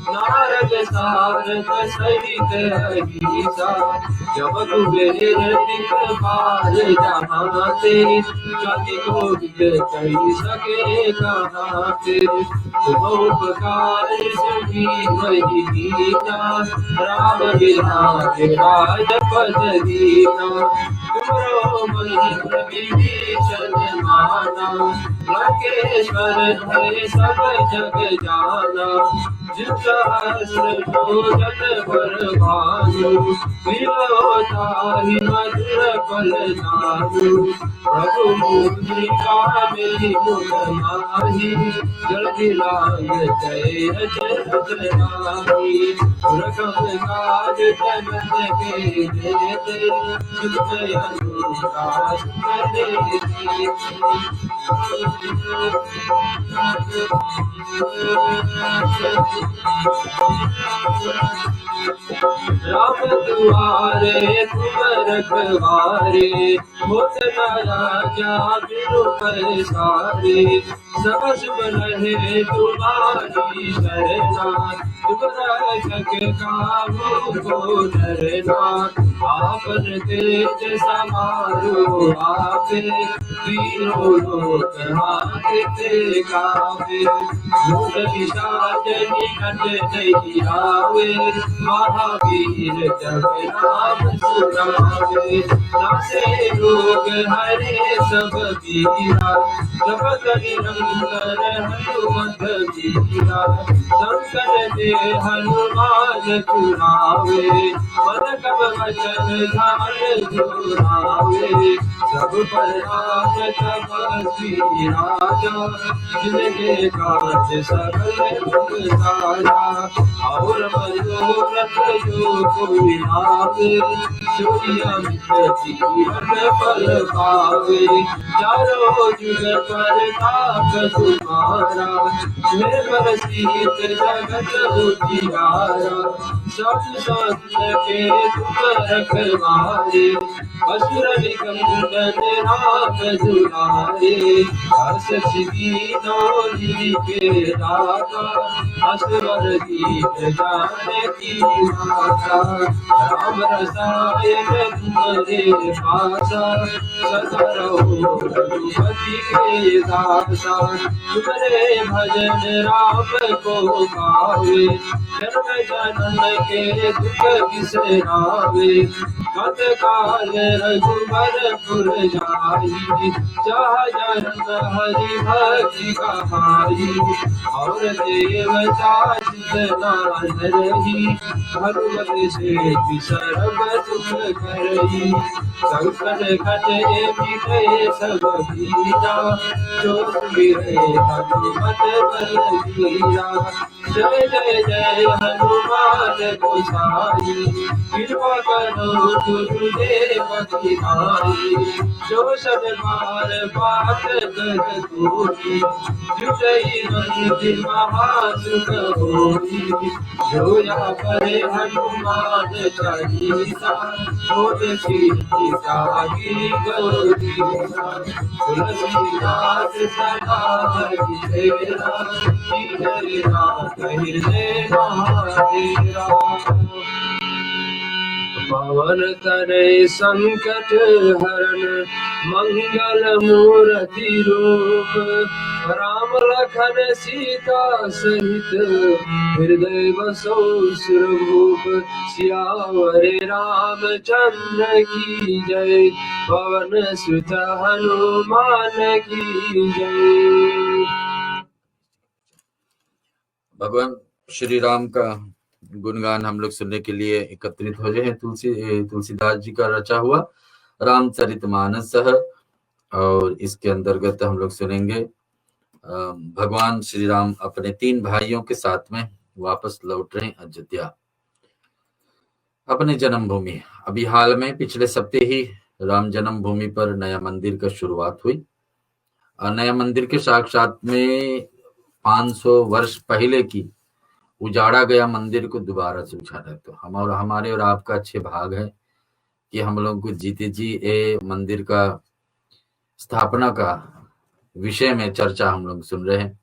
नारद सारद सहित अहिसा जब कुबेर दिखपाल जहाँ ते कति कोविद कही सके कहाँ ते उपकार सुधी वही दीना राम विलास राजपद दीना तुमरो महेंद्र विभीषण माना लंकेश्वर है सब जग जाना जिन सहस्र योजन पर भानु विलोताहि मधुर फल जानु प्रभु मुद्रिका मेरी मुख माही जल दिलाय जय जय नारी रकम काज जगत के देते सुजय अनुराग राम दुआरे तुम रखवारे होत न राजा बिनु पैसारे सब शुभ रहे तुम्हारी शरणा तुम रक्षक काहू को डरना आपन तेज समारो आपे तीनों लोक हाथे कावे भूत पिशाच निकट नहीं आवे महावीर जब नाम सुनावे नासे रोग हरे सब पीरा जपत निरंतर हनुमत वीरा संकट दे हनुमान चुरावे मन कब वचन ध्यान जुरावे सब पर राज तपस्वी राजा जिनके काज सकल तुम साजा और मनोरथ जो कोई आवे सोई अमित जीवन फल पावे चारों जुग पर ताप तुम्हारा मैं प्रसिद्ध जगत उजियारा सब संत के तुम रखवारे असुर निकंदन राम दुलारे हर्ष सिद्धि के दाता असवर दीप जानकी माता राम रसायन तुम्हारे पासा सदा रहो रघुपति के दासा तुम्हारे भजन राम को गावे जन्म जनन के दुख बिसरावे कत काल रघुबरपुर जाई जहाँ जन्म हरि भक्ति कहाई और देवता जितना रही हनुमत से विसर्ग तुम करई संकट घटे मिटे सब पीरा जो मिले हनुमत बलबीरा जय जय जय हनुमान गोसाई कृपा करो गुरुदेव की नाई, जो शन बार बात कर तोरी, जुटई मंदिर महासुख होई, जो यहाँ पर हनुमान चालीसा, होत सिद्धि साकी गौरीसा, तुलसीदास सदा हरिचेरा, हृदय नाथ हृदय महादेवा। पवन तनय संकट हरण, मंगल मूर्ति रूप, राम लखन सीता सहित, हृदय बसो सुरभूप। सियावर रामचंद्र की जय, पवन सुत हनुमान की जय। भगवान श्री राम का गुणगान हम लोग सुनने के लिए एकत्रित हो गए हैं। तुलसीदास जी का रचा हुआ रामचरितमानस, और इसके अंतर्गत हम लोग सुनेंगे भगवान श्री राम अपने 3 भाइयों के साथ में वापस लौट रहे हैं अयोध्या, अपने जन्मभूमि। अभी हाल में पिछले सप्ताह ही राम जन्मभूमि पर नया मंदिर का शुरुआत हुई, और नया मंदिर के साक्षात में 500 वर्ष पहले की उजाड़ा गया मंदिर को दोबारा से उछाला। तो हमारे और आपका अच्छे भाग है कि हम लोग को जीते जी ये मंदिर का स्थापना का विषय में चर्चा हम लोग सुन रहे हैं,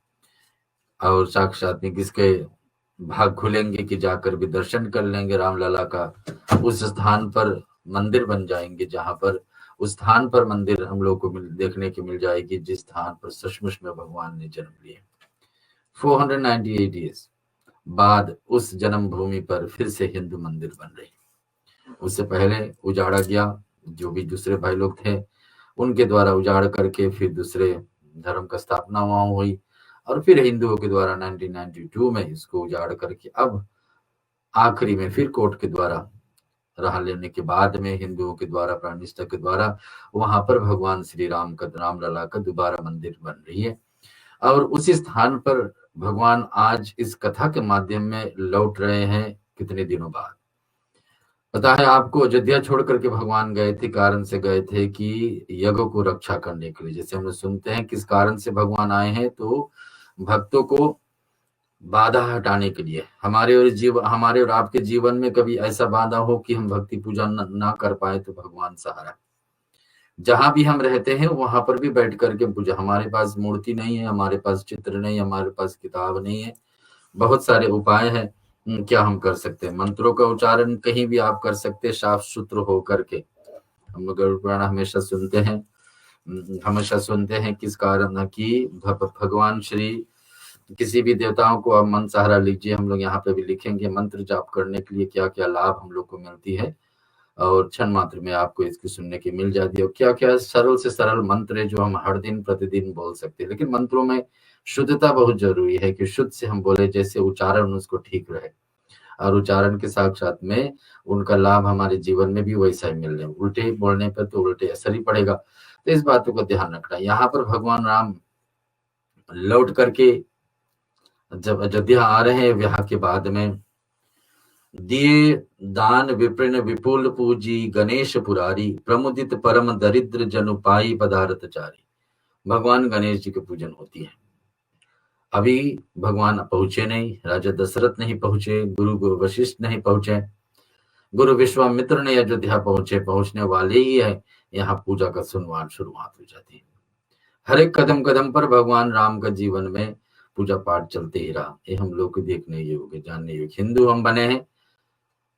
और साक्षात में किसके भाग खुलेंगे कि जाकर भी दर्शन कर लेंगे रामलला का। उस स्थान पर मंदिर बन जाएंगे जहां पर उस स्थान पर मंदिर हम लोग को देखने की मिल जाएगी जिस स्थान पर सचमुच में भगवान ने जन्म लिया। 498 ईयर्स बाद उस जन्मभूमि पर फिर से हिंदू मंदिर बन रही। उससे पहले उजाड़ा गया, जो भी दूसरे भाई लोग थे उनके द्वारा उजाड़ करके फिर दूसरे धर्म का स्थापना वहां हुई, और फिर हिंदुओं के द्वारा 1992 में इसको उजाड़ करके अब आखिरी में फिर कोर्ट के द्वारा राह लेने के बाद में हिंदुओं के द्वारा प्राण निष्ठा के द्वारा वहां पर भगवान श्री राम का रामलला का दोबारा मंदिर बन रही है। और उसी स्थान पर भगवान आज इस कथा के माध्यम में लौट रहे हैं कितने दिनों बाद। पता है आपको, अयोध्या छोड़ करके भगवान गए थे, कारण से गए थे कि यज्ञ को रक्षा करने के लिए। जैसे हम लोग सुनते हैं किस कारण से भगवान आए हैं, तो भक्तों को बाधा हटाने के लिए। हमारे और आपके जीवन में कभी ऐसा बाधा हो कि हम भक्ति पूजा ना कर पाए, तो भगवान सहारा। जहां भी हम रहते हैं वहां पर भी बैठ करके पूजा। हमारे पास मूर्ति नहीं है, हमारे पास चित्र नहीं, हमारे पास किताब नहीं है, बहुत सारे उपाय हैं। क्या हम कर सकते हैं? मंत्रों का उच्चारण कहीं भी आप कर सकते हैं, साफ सुथरा हो करके। हम लोग गरुड़ पुराण हमेशा सुनते हैं किस कारण कि भगवान श्री किसी भी देवताओं को आप मन सहारा लीजिए। हम लोग यहाँ पे भी लिखेंगे मंत्र जाप करने के लिए क्या क्या लाभ हम लोग को मिलती है, और क्षण मात्र में आपको इसकी सुनने की मिल जाती है। और क्या क्या सरल से सरल मंत्र है जो हम हर दिन प्रतिदिन बोल सकते हैं। लेकिन मंत्रों में शुद्धता बहुत जरूरी है कि शुद्ध से हम बोले, जैसे उच्चारण उसको ठीक रहे, और उच्चारण के साथ साथ में उनका लाभ हमारे जीवन में भी वैसा ही मिल रहे। उल्टे बोलने पर तो उल्टे असर ही पड़ेगा, तो इस बातों को ध्यान रखना। यहाँ पर भगवान राम लौट करके जब अयोध्या आ रहे हैं विवाह के बाद में, दिए दान विप्रिन विपुल पूजी गणेश पुरारी, प्रमुदित परम दरिद्र जनु पाई पदार्थ चारी। भगवान गणेश जी की पूजन होती है। अभी भगवान पहुंचे नहीं, राजा दशरथ नहीं पहुंचे, गुरु वशिष्ठ नहीं पहुंचे, गुरु विश्वामित्र ने अयोध्या पहुंचने वाले ही है। यहाँ पूजा का शुरुआत हो जाती है। हर एक कदम कदम पर भगवान राम का जीवन में पूजा पाठ चलते ही रहा। ये हम लोग को देखने योग्य, जानने योग्य। हिंदू हम बने हैं,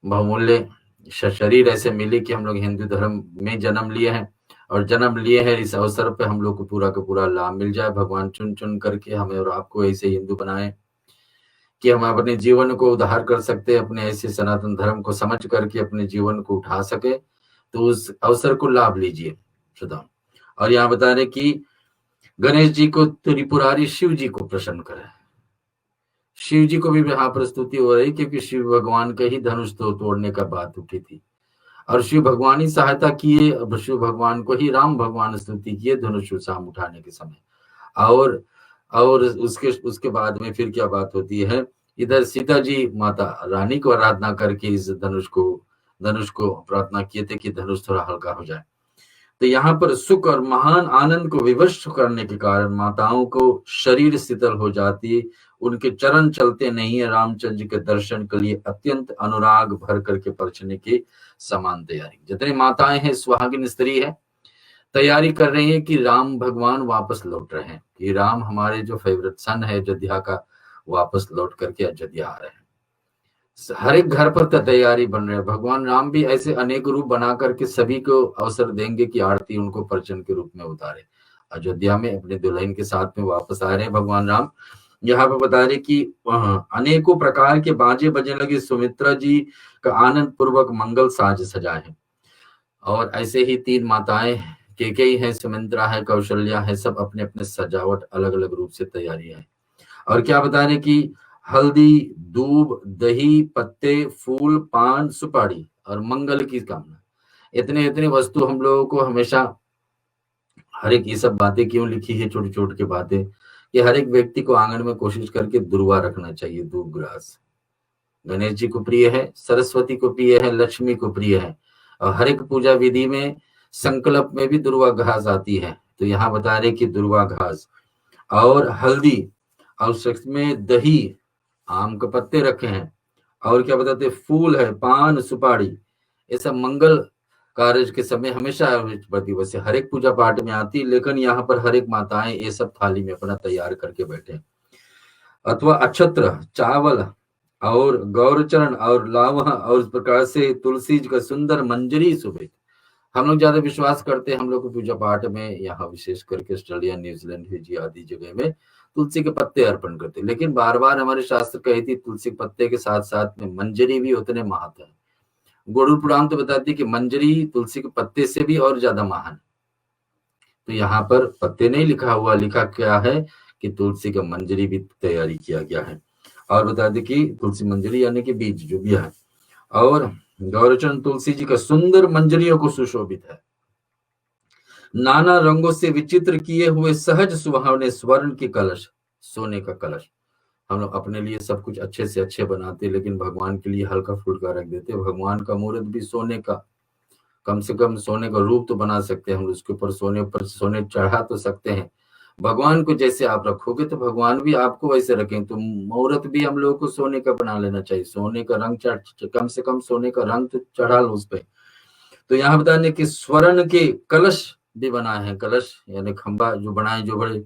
बहुमूल्य शरीर ऐसे मिले कि हम लोग हिंदू धर्म में जन्म लिए हैं, और जन्म लिए हैं इस अवसर पे हम लोग को पूरा का पूरा लाभ मिल जाए। भगवान चुन चुन करके हमें और आपको ऐसे हिंदू बनाए कि हम अपने जीवन को उद्धार कर सकते, अपने ऐसे सनातन धर्म को समझ करके अपने जीवन को उठा सके, तो उस अवसर को लाभ लीजिए सदा। और यहाँ बता रहे कि गणेश जी को त्रिपुरारी शिव जी को प्रसन्न करे। शिव जी को भी यहाँ प्रस्तुति हो रही, क्योंकि शिव भगवान का ही धनुष तोड़ने का बात उठी थी, और शिव भगवान ही सहायता किए। शिव भगवान को ही राम भगवान स्तुति किए धनुष शाम उठाने के समय। और उसके बाद में फिर क्या बात होती है, इधर सीता जी माता रानी को आराधना करके इस धनुष को धनुष को प्रार्थना किए थे कि धनुष थोड़ा हल्का हो जाए। तो यहाँ पर सुख और महान आनंद को विवश करने के कारण माताओं को शरीर शीतल हो जाती, उनके चरण चलते नहीं है, रामचंद्र जी के दर्शन के लिए अत्यंत अनुराग भर करके परछने की समान तैयारी। जितनी माताएं हैं, सुहागिन स्त्री है, तैयारी कर रही है कि राम भगवान वापस लौट रहे हैं, कि राम हमारे जो फेवरेट सन है अयोध्या का, वापस लौट करके अयोध्या आ रहे हैं। हर एक घर पर तैयारी बन रही है। भगवान राम भी ऐसे अनेक रूप बना करके सभी को अवसर देंगे कि आरती उनको परचन के रूप में उतारे। अयोध्या में अपने दुल्हन के साथ में वापस आ रहे हैं भगवान राम। यहाँ पे बता रहे कि अनेकों प्रकार के बाजे बजने लगे, सुमित्रा जी का आनंद पूर्वक मंगल साज सजाए हैं। और ऐसे ही 3 माताएं, केकई है, सुमित्रा है, कौशल्या है, सब अपने अपने सजावट अलग अलग रूप से तैयारी है। और क्या बता रहे कि हल्दी, दूब, दही, पत्ते, फूल, पान, सुपारी और मंगल की कामना, इतने इतने वस्तु हम लोगों को हमेशा, हर एक ये सब बातें क्यों लिखी है, छोटी छोटी की बातें, कि हर एक व्यक्ति को आंगन में कोशिश करके दुर्वा रखना चाहिए, दूब ग्रास। गणेश जी को प्रिय है, सरस्वती को प्रिय है, लक्ष्मी को प्रिय है। और हर एक पूजा विधि में संकल्प में भी दुर्वा घास आती है। तो यहाँ बता रहे कि दुर्वा घास और हल्दी और शख्स में दही, आम के पत्ते रखे हैं, और क्या बताते, फूल है, पान, सुपारी, ये सब मंगल कार्य के समय हमेशा बढ़ती। वैसे हर एक पूजा पाठ में आती, लेकिन यहाँ पर हर एक माताएं ये सब थाली में अपना तैयार करके बैठे। अथवा अक्षत्र, चावल और गौरचरण और लावा और इस प्रकार से तुलसी जी का सुंदर मंजरी सुबह। हम लोग ज्यादा विश्वास करते हैं, हम लोग पूजा पाठ में यहाँ विशेष करके ऑस्ट्रेलिया, न्यूजीलैंड, फिजी आदि जगह में तुलसी के पत्ते अर्पण करते, लेकिन बार बार हमारे शास्त्र कही थी तुलसी के पत्ते के साथ साथ में मंजरी भी उतने महत्व है। गरुड़ पुराण तो बताती है कि मंजरी तुलसी के पत्ते से भी और ज्यादा महान। तो यहाँ पर पत्ते नहीं लिखा हुआ, लिखा क्या है कि तुलसी का मंजरी भी तैयारी किया गया है। और बता दें कि तुलसी मंजरी यानी कि बीज जो भी है, और गौरचरण तुलसी जी का सुंदर मंजरियों को सुशोभित है। नाना रंगों से विचित्र किए हुए सहज सुहावने स्वर्ण के कलश, सोने का कलश। हम लोग अपने लिए सब कुछ अच्छे से अच्छे बनाते, लेकिन भगवान के लिए हल्का फुल्का रख देते। भगवान का मूर्त भी सोने का, कम से कम सोने का रूप तो बना सकते हैं हम, उसके ऊपर सोने चढ़ा तो सकते हैं। भगवान को जैसे आप रखोगे तो भगवान भी आपको वैसे रखें। तो मूर्त भी हम लोगों को सोने का बना लेना चाहिए, सोने का रंग कम से कम सोने का रंग तो चढ़ा लो उस पे। तो यहाँ बताने कि स्वर्ण के कलश भी बनाए हैं, कलश यानी खंबा जो बनाए, जो बड़े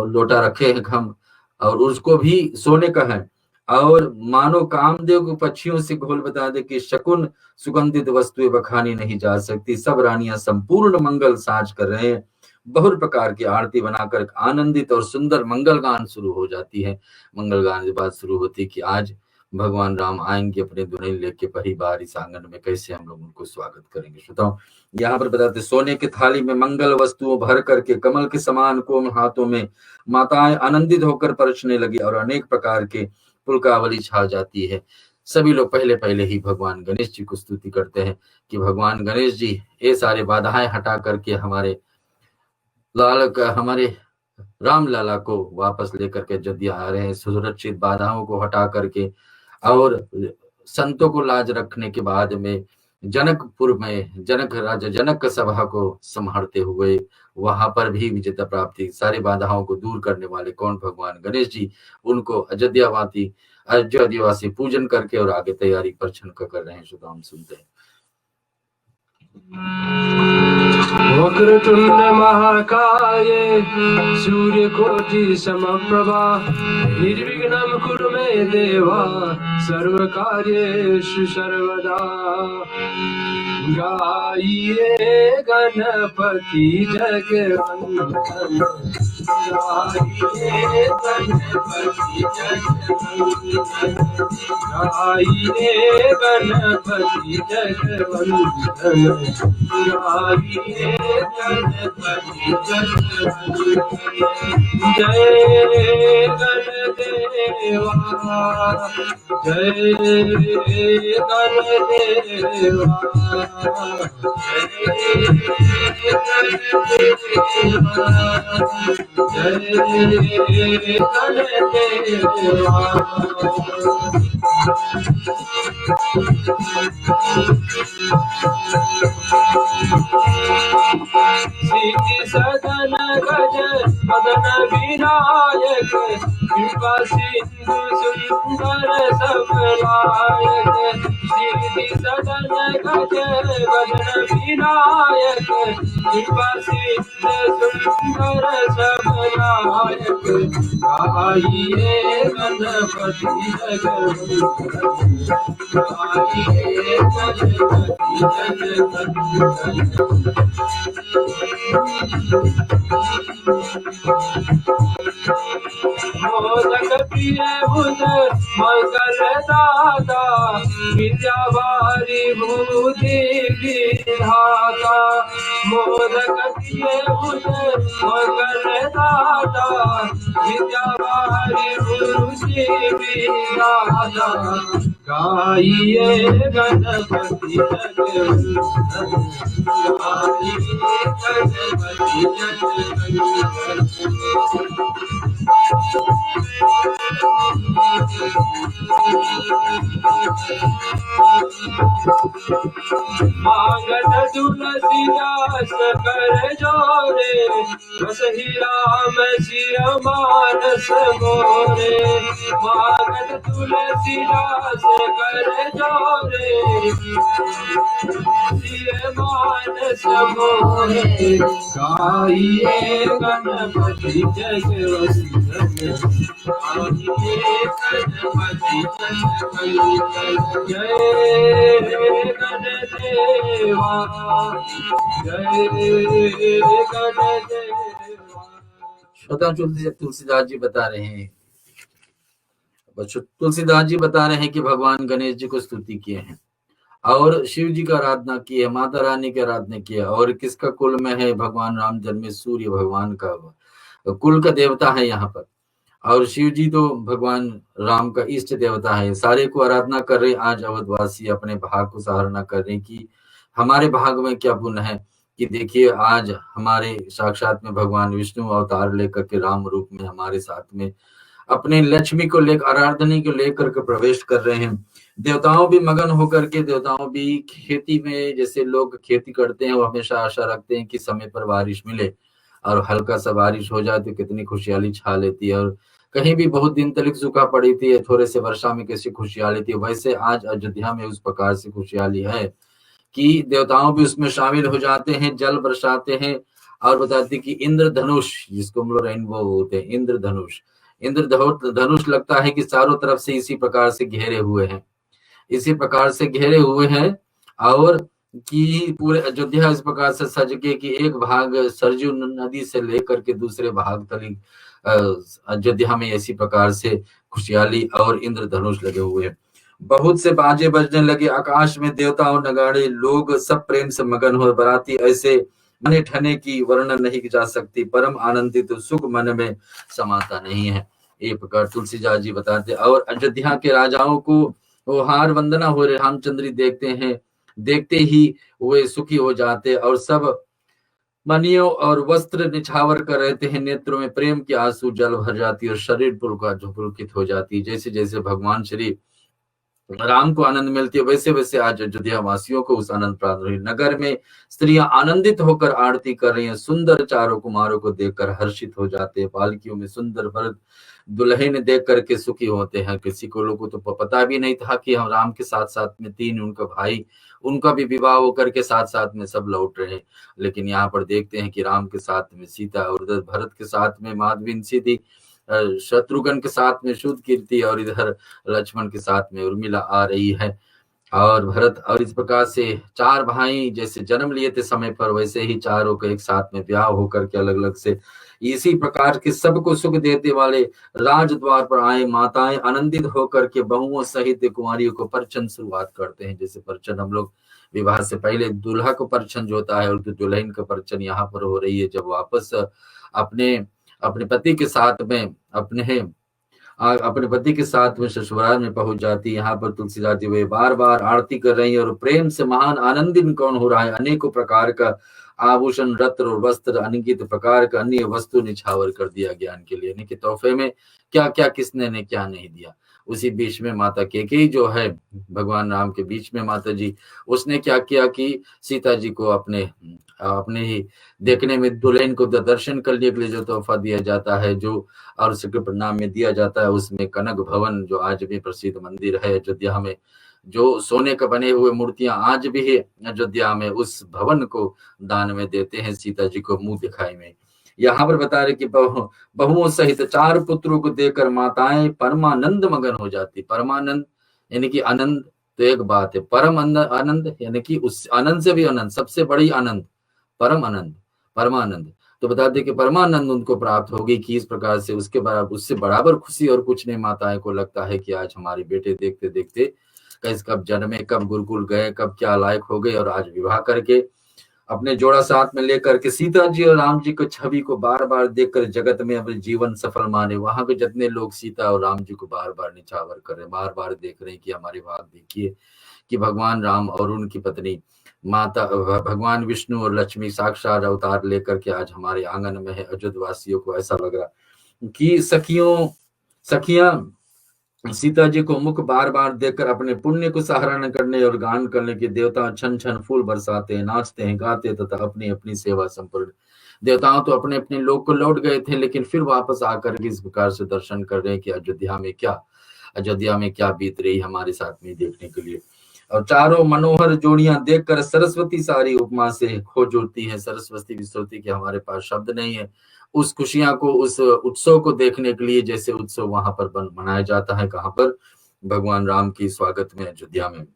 लोटा रखे हैं खम, और उसको भी सोने का है। और मानो कामदेव को पक्षियों से घोल बता दे कि शकुन सुगंधित वस्तुएं बखानी नहीं जा सकती। सब रानियां संपूर्ण मंगल साज कर रहे हैं, बहुत प्रकार की आरती बनाकर आनंदित और सुंदर मंगल गान शुरू हो जाती है। मंगल गान के बाद शुरू होती है कि आज भगवान राम आएंगे अपने दुल्हन लेके परिवार इस आंगन में, कैसे हम लोग उनको स्वागत करेंगे। श्रोताओं, यहाँ पर बताते सोने की थाली में मंगल वस्तुओं भर करके कमल के समान कोमल हाथों में माताएं आनंदित होकर परछने लगी और अनेक प्रकार के पुलकावली छा जाती है। सभी लोग पहले पहले ही भगवान गणेश जी को स्तुति करते हैं कि भगवान गणेश जी ये सारे बाधाएं हटा करके हमारे राम लाला को वापस लेकर के अयोध्या आ रहे हैं, सुरक्षित बाधाओं को हटा करके। और संतों को लाज रखने के बाद में जनकपुर में जनक सभा को संभालते हुए वहां पर भी विजेता प्राप्ति, सारी बाधाओं को दूर करने वाले कौन, भगवान गणेश जी। उनको अयोध्यावासी पूजन करके और आगे तैयारी पर छनका कर रहे हैं। श्रोता हम सुनते हैं। वक्रतुंड महाकाय सूर्यकोटि समप्रभा निर्विघ्नं कुरु मे देवा सर्वकार्येषु सर्वदा। गाइए गणपति जगवंदन, गाइए गणपति जगवंदन, गाइए गणपति जगवंदन, गाइए गणपति जगवंदन। जय गणदेवा, जय गणदेवा, जय गणदेवा। सिद्धि सदन गज मदन विनायक कृपा सिंधु सुंदर सब लायक सिद्धि सदन गज मदन विनायक कृपा सिंधु सुंदर सब लायक गाइए गणपति जगवंदन गाइए गणपति जगवंदन मोदक प्रिय बुध मंगल दाता विद्यावारी भूति विधाता मोदक प्रिय बुध मंगल दाता विद्यावारी भूति विधाता गाइए गणपति जगवंदन गाइए गणपति जगवंदन मांगत तुलसीदास कर जोरे बस ही राम सिय मानस मोरे मांगत तुलसीदास कर जोरे सिय मानस मोरे गाइए गणपति जगवंदन गाइए गणपति जगवंदन जय गणदेवा जय गणदेवा। स्वतः तुलसीदास जी बता रहे हैं, तुलसीदास जी बता रहे हैं कि भगवान गणेश जी को स्तुति किए हैं और शिव जी का आराधना की है, माता रानी की आराधना की है। और किसका कुल में है? भगवान राम जन्मे सूर्य भगवान का कुल का देवता है यहाँ पर। और शिव जी तो भगवान राम का इष्ट देवता है। सारे को आराधना कर रहे आज अवधवासी, अपने भाग को सराहना कर रहे कि हमारे भाग में क्या पुण्य है कि देखिए आज हमारे साक्षात में भगवान विष्णु अवतार लेकर के राम रूप में हमारे साथ में अपने लक्ष्मी को लेकर आराधना को लेकर के प्रवेश कर रहे हैं। देवताओं भी मगन होकर के, देवताओं भी खेती में, जैसे लोग खेती करते हैं वो हमेशा आशा रखते हैं कि समय पर बारिश मिले और हल्का सा बारिश हो जाए तो कितनी खुशहाली छा लेती है। और कहीं भी बहुत दिन तक सूखा पड़ी थी, थोड़े से वर्षा में कैसी खुशहाली थी, वैसे आज अयोध्या में उस प्रकार से खुशहाली है कि देवताओं भी उसमें शामिल हो जाते हैं, जल बरसाते हैं। और बताते कि इंद्रधनुष, जिसको हम लोग रेनबो बोलते हैं, इंद्रधनुष लगता है कि चारों तरफ से इसी प्रकार से घेरे हुए हैं, इसी प्रकार से घेरे हुए हैं। और कि पूरे अयोध्या इस प्रकार से सज के कि एक भाग सरजू नदी से लेकर के दूसरे भाग तक अयोध्या में ऐसी प्रकार से खुशहाली और इंद्रधनुष लगे हुए हैं। बहुत से बाजे बजने लगे आकाश में, देवता और नगाड़े, लोग सब प्रेम से मगन हो। बराती ऐसे मने ठने की वर्णन नहीं की जा सकती, परम आनंदित सुख मन में समाता नहीं है। ये प्रकार तुलसीदास जी बताते। और अयोध्या के राजाओं को वो हार वंदना हो रहे, रामचंद्र देखते हैं, देखते ही वे सुखी हो जाते और सब मनियों और वस्त्र निछावर कर रहते हैं, नेत्रों में प्रेम की आंसू जल भर जाती और शरीर पुलकित हो जाती। जैसे जैसे भगवान श्री राम को आनंद मिलती है वैसे वैसे आज अयोध्या वासियों को उस आनंद प्राप्त हुई। नगर में स्त्रियां आनंदित होकर आरती कर रही हैं, सुंदर चारों कुमारों को देखकर हर्षित हो जाते हैं, पालकियों में सुंदर भरत दुल्हन देख करके सुखी होते हैं। किसी को लोगों तो पता भी नहीं था कि हम राम के साथ साथ में तीन उनका भाई, उनका भी विवाह होकर के साथ साथ में सब लौट रहे हैं। लेकिन यहाँ पर देखते हैं कि राम के साथ में सीता और उधर भरत के साथ में माधविंसी थी, शत्रुघ्न के साथ में शुद्ध कीर्ति और इधर लक्ष्मण के साथ में उर्मिला आ रही है और भरत। और इस प्रकार से चार भाई जैसे जन्म लिए थे समय पर, वैसे ही चारों के एक साथ में ब्याह होकर के अलग अलग से इसी प्रकार के सबको सुख देते वाले राजद्वार पर आए। माताएं आनंदित होकर के बहुओं सहित कुमारियों को परछन शुरुआत करते हैं। जैसे परछन हम लोग विवाह से पहले दूल्हा को परछन जो होता है और दुल्हन का परछन यहाँ पर हो रही है जब वापस अपने पति के साथ में अपने पति के साथ में ससुराल में पहुंच जाती है। यहाँ पर तुलसीदास जी वे बार बार आरती कर रही है और प्रेम से महान आनंदित कौन हो रहा है। अनेकों प्रकार का आभूषण, रत्न और वस्त्र, अनगिनत प्रकार का अन्य वस्तु निछावर कर दिया ज्ञान के लिए, यानी कि तोहफे में क्या क्या किसने ने क्या नहीं दिया। उसी बीच में माता कैकेयी जो है भगवान राम के बीच में माता जी, उसने क्या किया कि सीता जी को अपने ही देखने में दुल्हन को दर्शन करने के लिए जो तोहफा दिया जाता है, जो और उसके प्रणाम में दिया जाता है, उसमें कनक भवन जो आज भी प्रसिद्ध मंदिर है अयोध्या में, जो सोने के बने हुए मूर्तियां आज भी है अयोध्या में, उस भवन को दान में देते हैं सीता जी को मुंह दिखाई में। यहाँ पर बता रहे कि बहुओं सहित 4 पुत्रों को देकर माताएं परमानंद मगन हो जाती। परमानंद यानी कि आनंद तो एक बात है, परम आनंद यानी कि उस आनंद से भी आनंद, सबसे बड़ी आनंद परम आनंद, परमानंद। तो बता दें कि परमानंद उनको प्राप्त होगी कि इस प्रकार से उससे बराबर खुशी और कुछ नहीं माताएं को लगता है कि आज हमारे बेटे देखते देखते कैसे कब जन्मे, कब गुरुकुल गए, कब क्या लायक हो गए, और आज विवाह करके अपने जोड़ा साथ में लेकर के सीता जी और राम जी को छवि को बार बार देखकर जगत में अपने जीवन सफल माने। वहां के जितने लोग सीता और राम जी को बार बार निछावर कर रहे, बार बार देख रहे हैं कि हमारे भाग देखिए कि भगवान राम और उनकी पत्नी माता भगवान विष्णु और लक्ष्मी साक्षात अवतार लेकर के आज हमारे आंगन में है। अयोध्या वासियों को ऐसा लग रहा कि सखियां सीता जी को मुख बार बार देखकर अपने पुण्य को सराहना करने और गान करने के देवता छन छन फूल बरसाते हैं, नाचते हैं, गाते तथा अपनी अपनी सेवा संपूर्ण। देवताओं तो अपने अपने लोक को लौट गए थे, लेकिन फिर वापस आकर इस प्रकार से दर्शन कर रहे हैं कि अयोध्या में क्या बीत रही हमारे साथ में देखने के लिए। और चारों मनोहर जोड़ियां देखकर सरस्वती सारी उपमा से खो जुड़ती है। सरस्वती विस्वती के हमारे पास शब्द नहीं है उस खुशियां को, उस उत्सव को देखने के लिए, जैसे उत्सव वहां पर मनाया जाता है। कहां पर? भगवान राम की स्वागत में अयोध्या में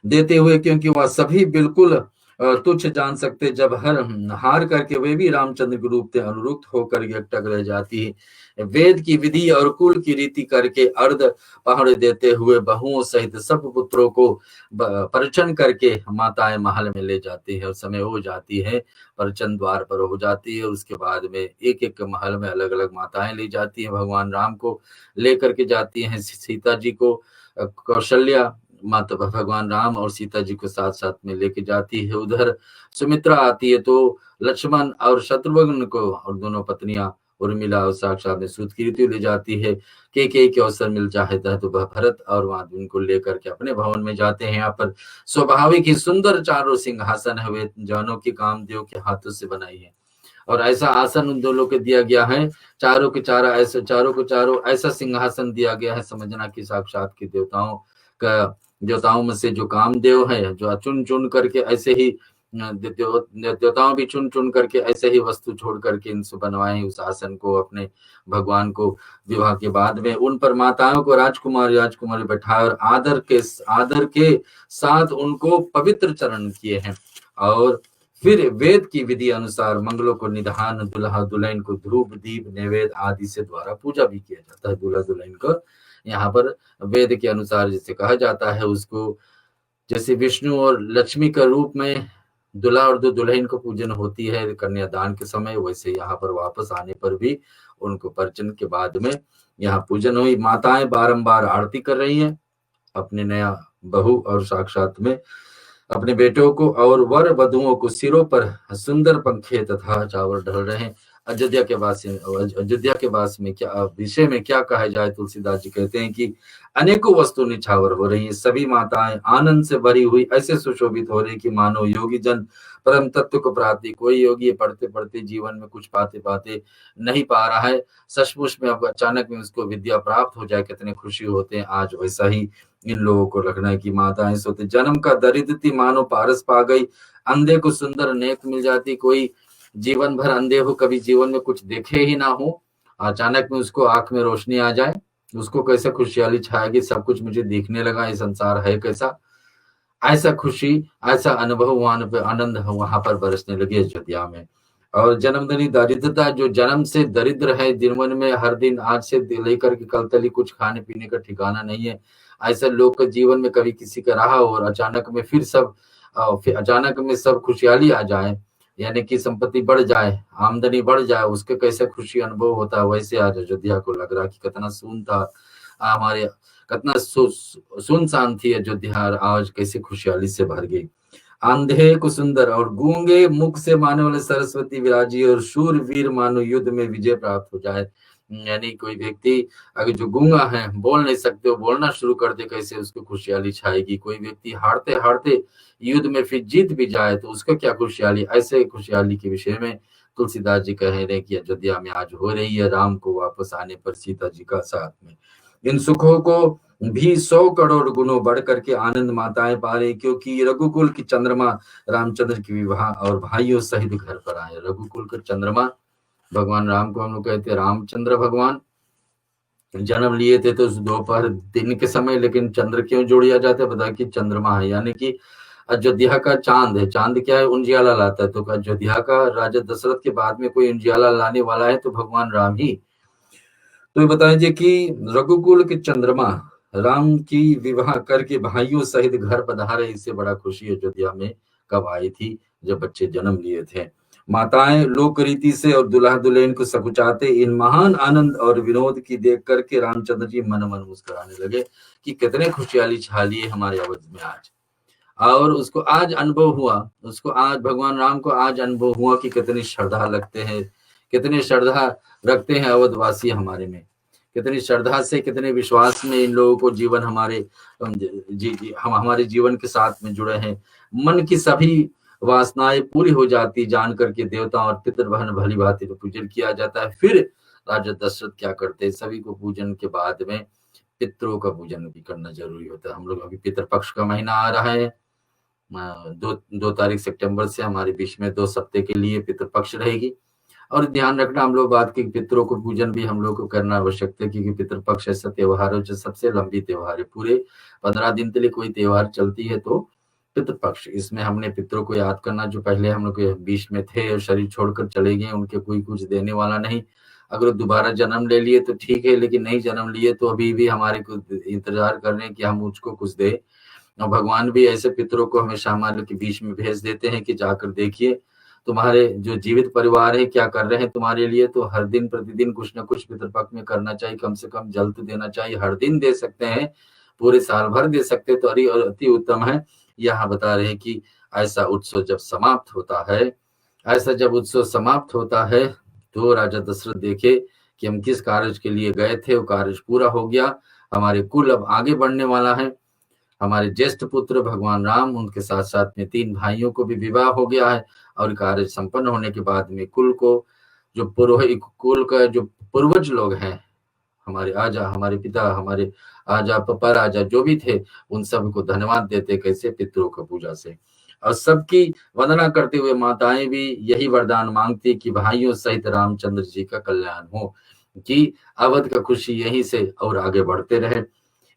देते हुए, क्योंकि वह सभी बिल्कुल तुच्छ जान सकते जब हार करके वे भी रामचंद्र के रूप से अनुरुक्त होकर एकटक रह जाती है। वेद की विधि और कुल की रीति करके अर्ध पहाड़ देते हुए बहुओं सहित सब पुत्रों को परिचन करके माताएं महल में ले जाती है और समय हो जाती है, परिचन द्वार पर हो जाती है। उसके बाद में एक एक महल में अलग अलग माताएं ले जाती है। भगवान राम को लेकर के जाती हैं, सीता जी को कौशल्या माता भगवान राम और सीता जी को साथ साथ में लेके जाती है। उधर सुमित्रा आती है तो लक्ष्मण और शत्रुघ्न को और दोनों पत्नियां उर्मिला और साक्षात में सुतकीर्ति ले जाती है। कैकेयी के अवसर मिल चाहता है तो वह भरत और वहां उनको लेकर के अपने भवन में जाते हैं। यहाँ पर स्वाभाविक ही सुंदर चारों सिंहासन है, वे जानों की कामदेव के हाथों से बनाई है और ऐसा आसन उन दोनों को दिया गया है। चारों को चारों ऐसा सिंहासन दिया गया है, समझना कि साक्षात के देवताओं में से जो कामदेव है, जो चुन चुन करके ऐसे ही देवताओं भी चुन चुन करके ऐसे ही वस्तु छोड़ करके इनसे बनवाए उस आसन को अपने भगवान को विवाह के बाद में। उन पर माताओं को राजकुमारी बैठाए और आदर के साथ उनको पवित्र चरण किए हैं। और फिर वेद की विधि अनुसार मंगलों को निधान, दुल्हा दुल्हन को धूप दीप नैवेद्य आदि से द्वारा पूजा भी किया जाता है। दूल्हा दुल्हन को यहाँ पर वेद के अनुसार जिसे कहा जाता है, उसको जैसे विष्णु और लक्ष्मी के रूप में दूल्हा और दुल्हन को पूजन होती है कन्यादान के समय, वैसे यहाँ पर वापस आने पर भी उनको परिचन के बाद में यहाँ पूजन हुई। माताएं बारंबार आरती कर रही हैं अपने नया बहू और साक्षात में अपने बेटों को, और वर वधुओं को सिरों पर सुंदर पंखे तथा चावल ढल रहे हैं। अयोध्या के वास में क्या विषय में क्या कहा जाए, तुलसीदास जी कहते हैं कि अनेकों वस्तु निछावर हो रही है। सभी माताएं आनंद से भरी हुई ऐसे सुशोभित हो रही कि मानो योगी जन परम तत्व को प्राप्ति। कोई योगी पढ़ते पढ़ते जीवन में कुछ पाते नहीं पा रहा है, सचमुच में अब अचानक में उसको विद्या प्राप्त हो जाए कितने खुशी होते हैं। आज वैसा ही इन लोगों को रखना है कि माताएं सोते जन्म का दरिद्रती मानो पारस पा गई, अंधे को सुंदर नेक मिल जाती। कोई जीवन भर अंधे हो, कभी जीवन में कुछ देखे ही ना हो, अचानक में उसको आंख में रोशनी आ जाए, उसको कैसे खुशहाली छाएगी, सब कुछ मुझे दिखने लगा, ये संसार है कैसा, ऐसा खुशी ऐसा अनुभव वहां पे आनंद वहां पर बरसने लगे अयोध्या में। और जन्मदनी दरिद्रता, जो जन्म से दरिद्र है, जीवन में हर दिन आज से लेकर के कल तक कुछ खाने पीने का ठिकाना नहीं है, ऐसे लोग के जीवन में कभी किसी का रहा हो और अचानक में फिर अचानक में सब खुशहाली आ जाए, यानी कि संपत्ति बढ़ जाए, आमदनी बढ़ जाए, उसके कैसे खुशी अनुभव होता है। वैसे आज अयोध्या को लग रहा कि कितना सुन था हमारे, कितना सुनसान थी अयोध्या, आज कैसे खुशहाली से भर गई। अंधे को सुंदर और गूंगे मुख से मानो वाले सरस्वती विराजी और शूर वीर मानो युद्ध में विजय प्राप्त हो जाए। यानी कोई व्यक्ति अगर जो गूंगा है, बोल नहीं सकते, वो बोलना शुरू कर दे, कैसे उसको खुशहाली छाएगी। कोई व्यक्ति हारते हारते युद्ध में फिर जीत भी जाए तो उसको क्या खुशहाली। ऐसे खुशहाली के विषय में तुलसीदास जी कह रहे हैं कि अयोध्या में आज हो रही है राम को वापस आने पर सीता जी का साथ में। इन सुखों को भी 100 करोड़ गुणों बढ़ करके आनंद माताएं पा रही, क्योंकि रघुकुल की चंद्रमा रामचंद्र की विवाह और भाइयों सहित घर पर आए। रघुकुल के चंद्रमा भगवान राम को हम लोग कहते हैं रामचंद्र भगवान। जन्म लिए थे तो दोपहर दिन के समय, लेकिन चंद्र क्यों जोड़िया जाता है, बता कि चंद्रमा है, यानी कि अयोध्या का चांद है। चांद क्या है, उंजियाला लाता है। तो अयोध्या का राजा दशरथ के बाद में कोई उंजियाला लाने वाला है तो भगवान राम ही। तो ये बताइए कि रघुकुल के चंद्रमा राम की विवाह करके भाइयों सहित घर पधारे। इससे बड़ा खुशी अयोध्या में कब आई थी, जब बच्चे जन्म लिए थे। माताएं लोक रीति से और दुल्हा दुल्हन को सकुचाते इन महान आनंद और विनोद की देख करके रामचंद्र जी मन मन मुस्कुराने लगे कि कितने खुशहाली छा लिए हमारे अवध में आज। और उसको आज अनुभव हुआ, उसको आज भगवान राम को आज अनुभव हुआ कि कितनी श्रद्धा लगते हैं, कितनी श्रद्धा रखते हैं अवधवासी हमारे में, कितनी श्रद्धा से, कितने विश्वास में इन लोगों को जीवन हमारे हम हमारे जीवन के साथ में जुड़े हैं। मन की सभी वासनाएं पूरी हो जाती जान करके देवता और पितृभवन भली भांति पूजन किया जाता है। फिर राजा दशरथ क्या करते हैं, सभी को पूजन के बाद में पितरों का पूजन भी करना जरूरी होता है। हम लोग अभी पितृपक्ष का महीना आ रहा है, 2 तारीख सितंबर से हमारे बीच में 2 सप्ताह के लिए पितृपक्ष रहेगी। और ध्यान रखना हम लोग बात की पितरों को पूजन भी हम लोग को करना आवश्यक है, क्योंकि पितृपक्ष ऐसा त्योहार है जो सबसे लंबी त्योहार है। पूरे 15 दिन के लिए कोई त्योहार चलती है तो पितृपक्ष, इसमें हमने पितरों को याद करना जो पहले हम लोग के बीच में थे और शरीर छोड़कर चले गए, उनके कोई कुछ देने वाला नहीं। अगर दोबारा जन्म ले लिए तो ठीक है, लेकिन नहीं जन्म लिए तो अभी भी हमारे को इंतजार कर रहे हैं कि हम मुझको कुछ दे। और भगवान भी ऐसे पितरों को हमेशा हमारे के बीच में भेज देते हैं कि जाकर देखिए तुम्हारे जो जीवित परिवार है क्या कर रहे हैं तुम्हारे लिए। तो हर दिन प्रतिदिन कुछ न कुछ पितृपक्ष में करना चाहिए, कम से कम जल तो देना चाहिए। हर दिन दे सकते हैं, पूरे साल भर दे सकते हैं तो अति उत्तम है। यहाँ बता रहे हैं कि ऐसा उत्सव जब समाप्त होता है, ऐसा जब उत्सव समाप्त होता है तो राजा दशरथ देखे कि हम किस कार्य के लिए गए थे वो कार्य पूरा हो गया, हमारे कुल अब आगे बढ़ने वाला है। हमारे ज्येष्ठ पुत्र भगवान राम, उनके साथ साथ में 3 भाइयों को भी विवाह हो गया है। और कार्य संपन्न होने के बाद में कुल को जो कुल का जो पूर्वज लोग हैं, हमारे आजा, हमारे पिता, हमारे आजा, पपा राजा जो भी थे, उन सब को धन्यवाद देते, कैसे पितरों का पूजा से। और सबकी वंदना करते हुए माताएं भी यही वरदान मांगती कि भाइयों सहित रामचंद्र जी का कल्याण हो, कि अवध का खुशी यहीं से और आगे बढ़ते रहे।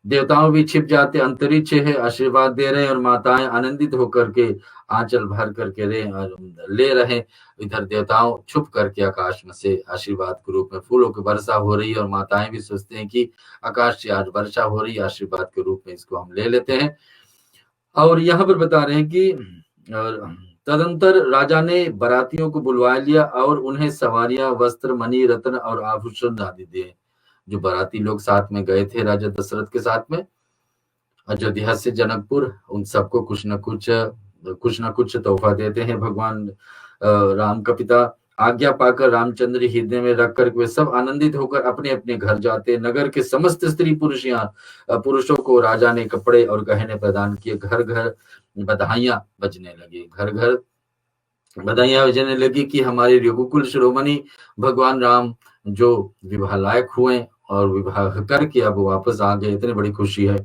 देवताओं भी छिप जाते, अंतरिक्ष है आशीर्वाद दे रहे हैं और माताएं आनंदित होकर के आंचल भर करके ले रहे। इधर देवताओं छुप करके आकाश में से आशीर्वाद के रूप में फूलों की वर्षा हो रही है और माताएं भी सोचते हैं कि आकाश से आज वर्षा हो रही है, आशीर्वाद के रूप में इसको हम ले लेते हैं। और यहाँ पर बता रहे हैं कि तदंतर राजा ने बारातियों को बुलवा लिया और उन्हें सवारियां, वस्त्र, मणि, रत्न और आभूषण आदि दिए। जो बाराती लोग साथ में गए थे राजा दशरथ के साथ में अयोध्या से जनकपुर, उन सबको कुछ न कुछ तोहफा देते हैं भगवान राम का पिता। आज्ञा पाकर रामचंद्र हृदय में रखकर वे सब आनंदित होकर अपने अपने घर जाते। नगर के समस्त स्त्री पुरुषों को राजा ने कपड़े और गहने प्रदान किए। घर घर बधाइयां बजने लगी, घर घर बधाइयां बजने लगी कि हमारे रघुकुल शिरोमणि भगवान राम जो विवाह लायक हुए और विवाह करके अब वापस आ गए। इतनी बड़ी खुशी है।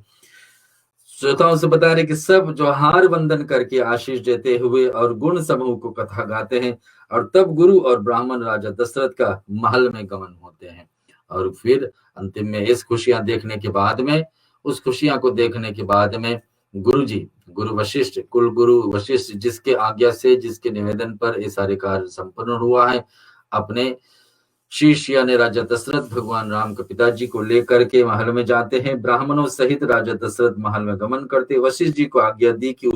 श्रोताओं से बता रहे कि सब जोहार वंदन करके आशीष देते हुए और गुण समूह को कथा गाते हैं। और तब गुरु और ब्राह्मण राजा दशरथ का महल में गमन होते हैं। और फिर अंतिम में इस खुशियां देखने के बाद में, उस खुशियां को देखने के बाद में गुरु वशिष्ठ, कुल गुरु वशिष्ठ, जिसके आज्ञा से, जिसके निवेदन पर ये सारे कार्य संपन्न हुआ है, अपने शिष्य यानी राजा दशरथ भगवान राम के पिताजी को लेकर के महल में जाते हैं। ब्राह्मणों सहित राजा दशरथ महल में गमन करते। वशिष्ठ जी को आज्ञा दी कि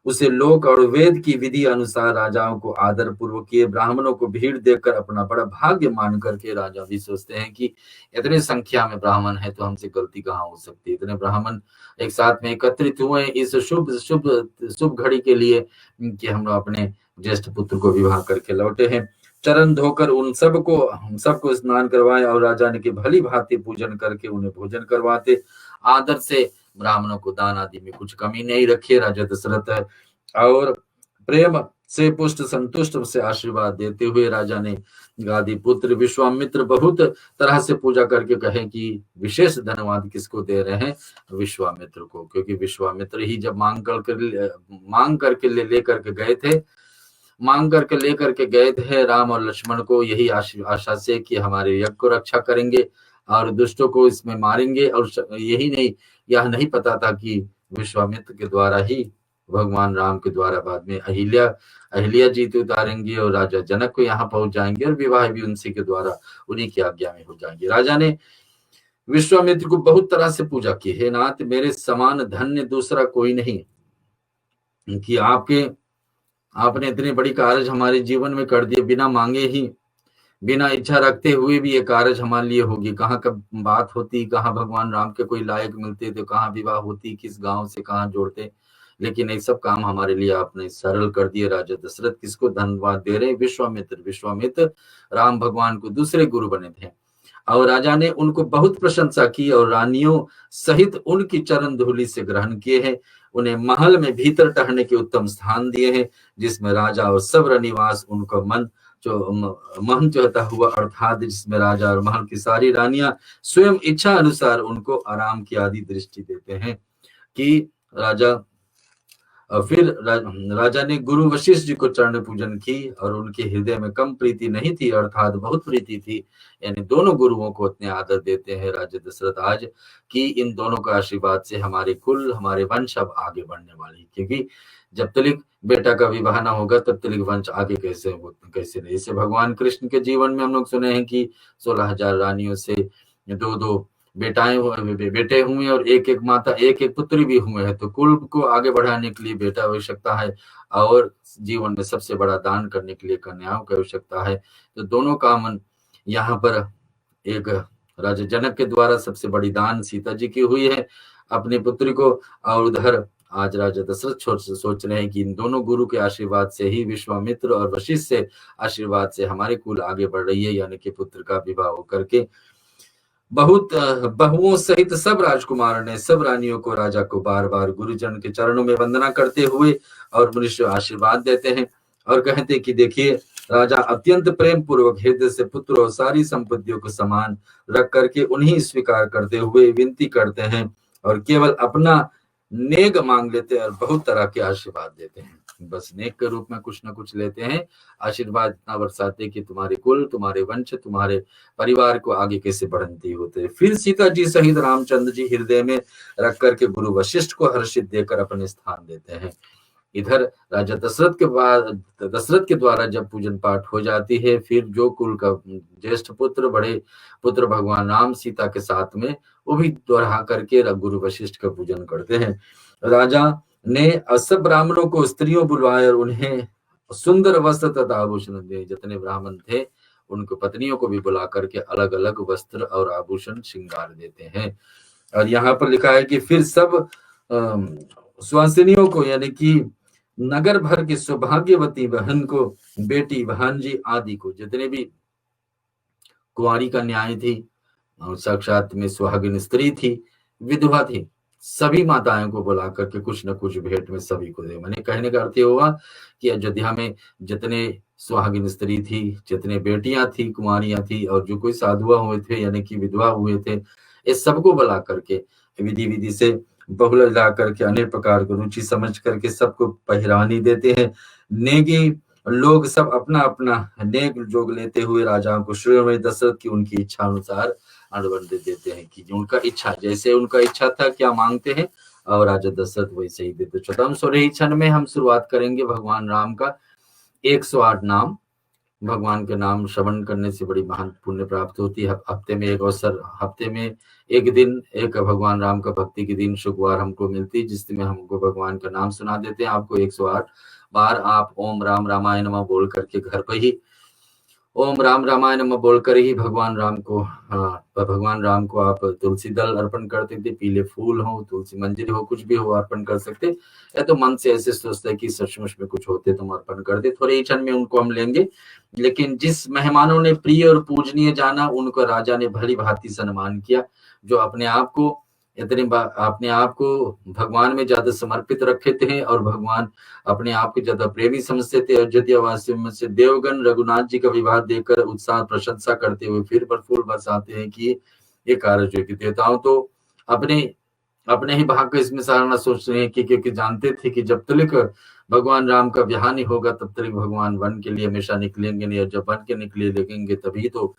उसे लोक और वेद की विधि अनुसार राजाओं को आदर पूर्वक किए। ब्राह्मणों को भीड़ देखकर अपना बड़ा भाग्य मान करके राजा भी सोचते हैं कि इतने संख्या में ब्राह्मण है तो हमसे गलती कहाँ हो सकती है। इतने ब्राह्मण एक साथ में एकत्रित हुए इस शुभ घड़ी के लिए कि हम लोग अपने ज्येष्ठ पुत्र को विवाह करके लौटे हैं। चरण धोकर उन सबको हम सबको स्नान करवाए और राजा ने की भली भांति पूजन करके उन्हें भोजन करवाते। आदर से ब्राह्मणों को दान आदि में कुछ कमी नहीं रखी। राजा दशरथ और प्रेम से पुष्ट संतुष्ट से आशीर्वाद देते हुए राजा ने गादी पुत्र विश्वामित्र बहुत तरह से पूजा करके कहे कि विशेष धन्यवाद किसको दे रहे हैं, विश्वामित्र को, क्योंकि विश्वामित्र ही जब मांग करके लेकर के गए थे, मांग करके लेकर के गए थे राम और लक्ष्मण को, यही आशा से कि हमारे यज्ञ को रक्षा करेंगे और दुष्टों को इसमें मारेंगे। और यही नहीं, यह नहीं पता था कि विश्वामित्र के द्वारा ही भगवान राम के द्वारा बाद में अहिल्या जीत उतारेंगे और राजा जनक को यहाँ पहुंच जाएंगे और विवाह भी उनसे के द्वारा उन्हीं की आज्ञा में हो जाएंगे। राजा ने विश्वामित्र को बहुत तरह से पूजा की। हे नाथ, मेरे समान धन्य दूसरा कोई नहीं कि आपने इतने बड़ी कार्य हमारे जीवन में कर दिए, बिना मांगे ही, बिना इच्छा रखते हुए भी ये कार्य हमारे लिए होगी। कहाँ कब बात होती, कहाँ भगवान राम के कोई लायक मिलते तो कहाँ विवाह होती, किस गांव से कहाँ जोड़ते, लेकिन ये सब काम हमारे लिए आपने सरल कर दिए। राजा दशरथ किसको धन्यवाद दे रहे? विश्वामित्र राम भगवान को दूसरे गुरु बने थे और राजा ने उनको बहुत प्रशंसा की और रानियों सहित उनकी चरण धूलि से ग्रहण किए हैं। उन्हें महल में भीतर टहलने के उत्तम स्थान दिए हैं, जिसमें राजा और सब रनिवास उनका मन चाहता हुआ, अर्थात जिसमें राजा और महल की सारी रानियां स्वयं इच्छा अनुसार उनको आराम की आदि दृष्टि देते हैं। कि फिर राजा ने गुरु वशिष्ठ जी को चरण पूजन की और उनके हृदय में कम प्रीति नहीं थी, अर्थात बहुत प्रीति थी। यानी दोनों गुरुओं को उतने आदर देते हैं राजा दशरथ आज कि इन दोनों का आशीर्वाद से हमारे कुल, हमारे वंश अब आगे बढ़ने वाली। क्योंकि जब तक बेटा का विवाह ना होगा तब तक वंश आगे कैसे नहीं। इसे भगवान कृष्ण के जीवन में हम लोग सुने हैं कि 16,000 रानियों से 2 बेटे हुए और एक माता, एक पुत्री भी हुए हैं। तो कुल को आगे बढ़ाने के लिए बेटा आवश्यकता है और जीवन में सबसे बड़ा दान करने के लिए कन्याओं की आवश्यकता है। तो दोनों का मन यहाँ पर एक राजा जनक के द्वारा सबसे बड़ी दान सीता जी की हुई है अपनी पुत्री को, और उधर आज राजा दशरथ सोच रहे हैं कि इन दोनों गुरु के आशीर्वाद से ही, विश्वामित्र और वशिष्ठ से आशीर्वाद से हमारे कुल आगे बढ़ रही है। यानी कि पुत्र का विवाह होकर के बहुत बहुओं सहित सब राजकुमार ने सब रानियों को राजा को बार बार गुरुजन के चरणों में वंदना करते हुए और मनुष्य आशीर्वाद देते हैं और कहते कि देखिए, राजा अत्यंत प्रेम पूर्वक हृदय से पुत्र और सारी संपत्तियों को समान रख करके उन्हीं स्वीकार करते हुए विनती करते हैं और केवल अपना नेग मांग लेते हैं और बहुत तरह के आशीर्वाद देते हैं। बस नेक के रूप में कुछ न कुछ लेते हैं, आशीर्वाद इतना बरसाते कि तुम्हारे कुल, तुम्हारे वंश, तुम्हारे परिवार को आगे कैसे बढ़ती होते। फिर सीता जी सहित रामचंद्र जी हृदय में रख करके गुरु वशिष्ठ को हर्षित देकर अपने स्थान देते हैं। इधर राजा दशरथ के द्वारा जब पूजन पाठ हो जाती है, फिर जो कुल का ज्येष्ठ पुत्र, बड़े पुत्र भगवान राम सीता के साथ में वो भी दोहरा करके गुरु वशिष्ठ का पूजन करते हैं। राजा ने सब ब्राह्मणों को स्त्रियों बुलवाए और उन्हें सुंदर वस्त्र तथा आभूषण दिए। जितने ब्राह्मण थे उनको पत्नियों को भी बुला करके अलग अलग वस्त्र और आभूषण श्रृंगार देते हैं। और यहाँ पर लिखा है कि फिर सब स्वासिनियों को, यानी कि नगर भर की सौभाग्यवती बहन को, बेटी, भांजी आदि को, जितने भी कुंवारी कन्याएं थी और साक्षात में सुहागिन स्त्री थी, विधवा थी, सभी माताओं को बुला करके कुछ न कुछ भेंट में सभी को दे। मैंने कहने का अर्थ हुआ कि अयोध्या में जितने सुहागिन स्त्री थी, जितने बेटियां थी, कुमारियां थी और जो कोई साधुआ हुए थे यानी कि विधवा हुए थे, इस सबको बुला करके विधि से बहुला ला करके अनेक प्रकार की रुचि समझ करके सबको पहरानी देते हैं। नेगी लोग सब अपना अपना नेक जोग लेते हुए राजाओं को श्री दशरथ की उनकी इच्छा अनुसार अनुबंध देते हैं कि उनका इच्छा, जैसे उनका इच्छा था क्या मांगते हैं और राजा दशरथ वैसे ही देते। चौदह 16 क्षण में हम शुरुआत करेंगे भगवान राम का 108 नाम। भगवान के नाम श्रवण करने से बड़ी महान पुण्य प्राप्त होती है। हफ्ते में एक अवसर, हफ्ते में एक दिन, एक भगवान राम का भक्ति के दिन शुक्रवार हमको मिलती है, जिसमें हमको भगवान का नाम सुना देते हैं। आपको 108 बार आप ओम राम रामाय नमः बोल करके घर पर ही ओम राम रामाय नमः बोलकर ही भगवान राम को आप तुलसी दल अर्पण करते थे, पीले फूल हो, तुलसी मंजरी हो, कुछ भी हो अर्पण कर सकते, या तो मन से ऐसे सोचते कि सचमुच में कुछ होते तो हम अर्पण कर दे। थोड़े ही क्षण में उनको हम लेंगे, लेकिन जिस मेहमानों ने प्रिय और पूजनीय जाना, उनको राजा ने भली भांति सम्मान किया। जो अपने आप को भगवान में ज्यादा समर्पित रखे थे और भगवान अपने आप को ज्यादा प्रेमी समझते थे। अयोध्या वासियों में से देवगण रघुनाथ जी का विवाह देखकर उत्साह प्रशंसा करते हुए फिर फूल बरसाते हैं कि ये कार्य जो कि देवताओं तो अपने ही भाग को इसमें सराहना सोच रहे हैं कि क्योंकि जानते थे कि जब तक भगवान राम का विवाह नहीं होगा तब तक भगवान वन के लिए हमेशा निकलेंगे नहीं, और जब वन के निकले लगेंगे तभी तो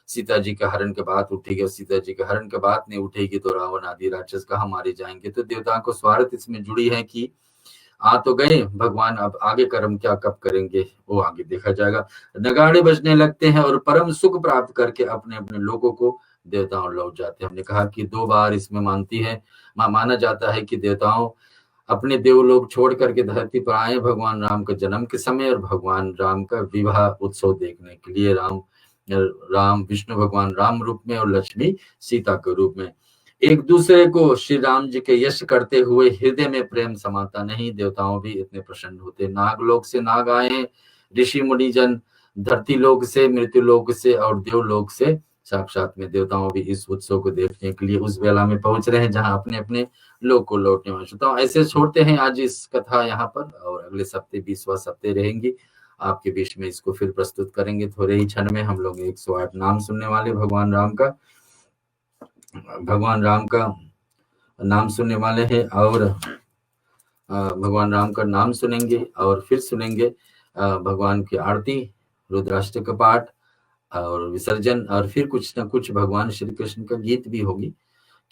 सीता जी का हरण के बात उठेगी, और सीता जी के हरण के बात नहीं उठेगी तो रावण आदि राक्षस कहाँ मारे जाएंगे। तो देवताओं को स्वार्थ इसमें जुड़ी है कि आ तो गए भगवान, अब आगे कर्म क्या कब करेंगे वो आगे देखा जाएगा। नगाड़े बजने लगते हैं और परम सुख प्राप्त करके अपने अपने लोगों को देवताओं लौट जाते हैं। हमने कहा कि 2 बार इसमें माना जाता है कि देवताओं अपने देवलोक छोड़ करके धरती पर आए भगवान राम के जन्म के समय, और भगवान राम का विवाह उत्सव देखने के लिए। राम विष्णु भगवान राम रूप में और लक्ष्मी सीता के रूप में एक दूसरे को श्री राम जी के यश करते हुए हृदय में प्रेम समाता नहीं। देवताओं भी इतने प्रसन्न होते। नागलोक से नाग आए, ऋषि मुनि जन धरती लोक से, मृत्यु लोक से और देवलोक से साक्षात में देवताओं भी इस उत्सव को देखने के लिए उस वेला में पहुंच रहे हैं जहां अपने अपने लोक को लौटने वाले। तो ऐसे छोड़ते हैं आज इस कथा यहाँ पर, और अगले सप्ते 20वां सप्ते रहेंगी आपके बीच में, इसको फिर प्रस्तुत करेंगे। थोड़े ही क्षण में हम लोग 108 नाम सुनने वाले भगवान राम का नाम सुनने वाले हैं, और भगवान राम का नाम सुनेंगे और फिर सुनेंगे भगवान की आरती, रुद्राष्टक का पाठ और विसर्जन, और फिर कुछ न कुछ भगवान श्री कृष्ण का गीत भी होगी।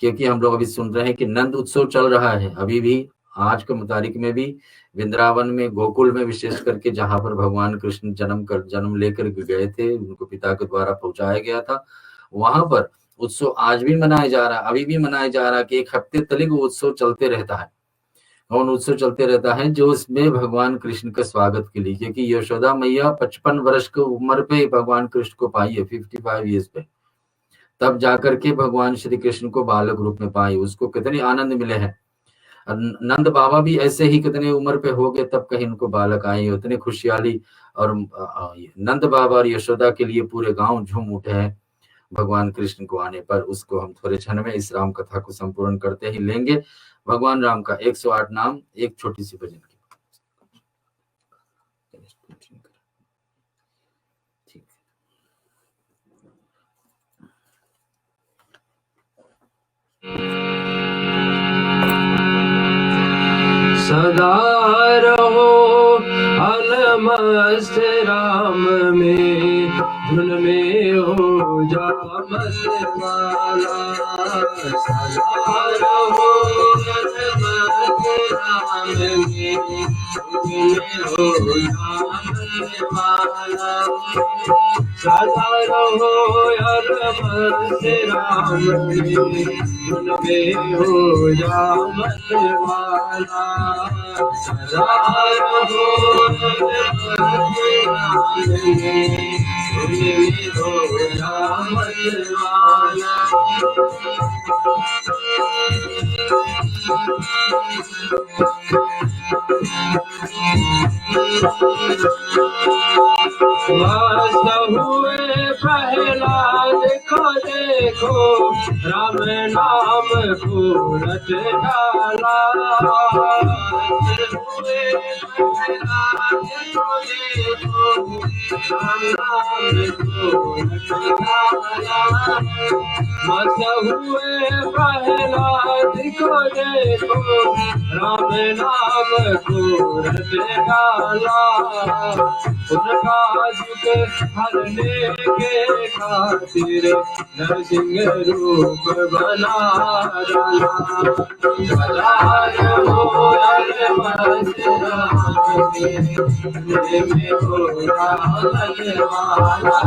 क्योंकि हम लोग अभी सुन रहे हैं कि नंद उत्सव चल रहा है अभी भी, आज के मुताबिक में भी वृंदावन में गोकुल में विशेष करके जहां पर भगवान कृष्ण जन्म लेकर गए थे, उनको पिता के द्वारा पहुंचाया गया था, वहां पर उत्सव आज भी मनाया जा रहा है, अभी भी मनाया जा रहा है कि 1 हफ्ते तक वो उत्सव चलते रहता है। और उत्सव चलते रहता है जो उसमें भगवान कृष्ण का स्वागत के लिए, क्योंकि यशोदा मैया 55 वर्ष की उम्र पे भगवान कृष्ण को पाई है, 55 ईयर्स पे, तब जाकर के भगवान श्री कृष्ण को बालक रूप में पाई। उसको कितने आनंद मिले हैं। नंद बाबा भी ऐसे ही कितने उम्र पे हो गए तब कहीं उनको बालक आए, उतने खुशहाली। और नंद बाबा और यशोदा के लिए पूरे गांव झूम उठे हैं भगवान कृष्ण को आने पर। उसको हम थोड़े क्षण में इस राम कथा को संपूर्ण करते ही लेंगे। भगवान राम का 108 नाम, एक छोटी सी भजन की। सदा रहो अलमस्त राम में, धुन में हो जा मस्त वाला। सदा रहो अलमस्त राम में, धुन में हो जा मस्त वाला। सदा रहो अलमस्त राम में, धुन में हो जा मस्त वाला। सदा रहो मस्त हुए प्रहलाद को देखो, राम नाम को रट डाला। मस्त हुए प्रहलाद को देखो, राम नाम को रट डाला। उनका दुख हरने के खातिर नरसिंह रूप बना डाला। सदा रहो अलमस्त राम में हो रावण वाला।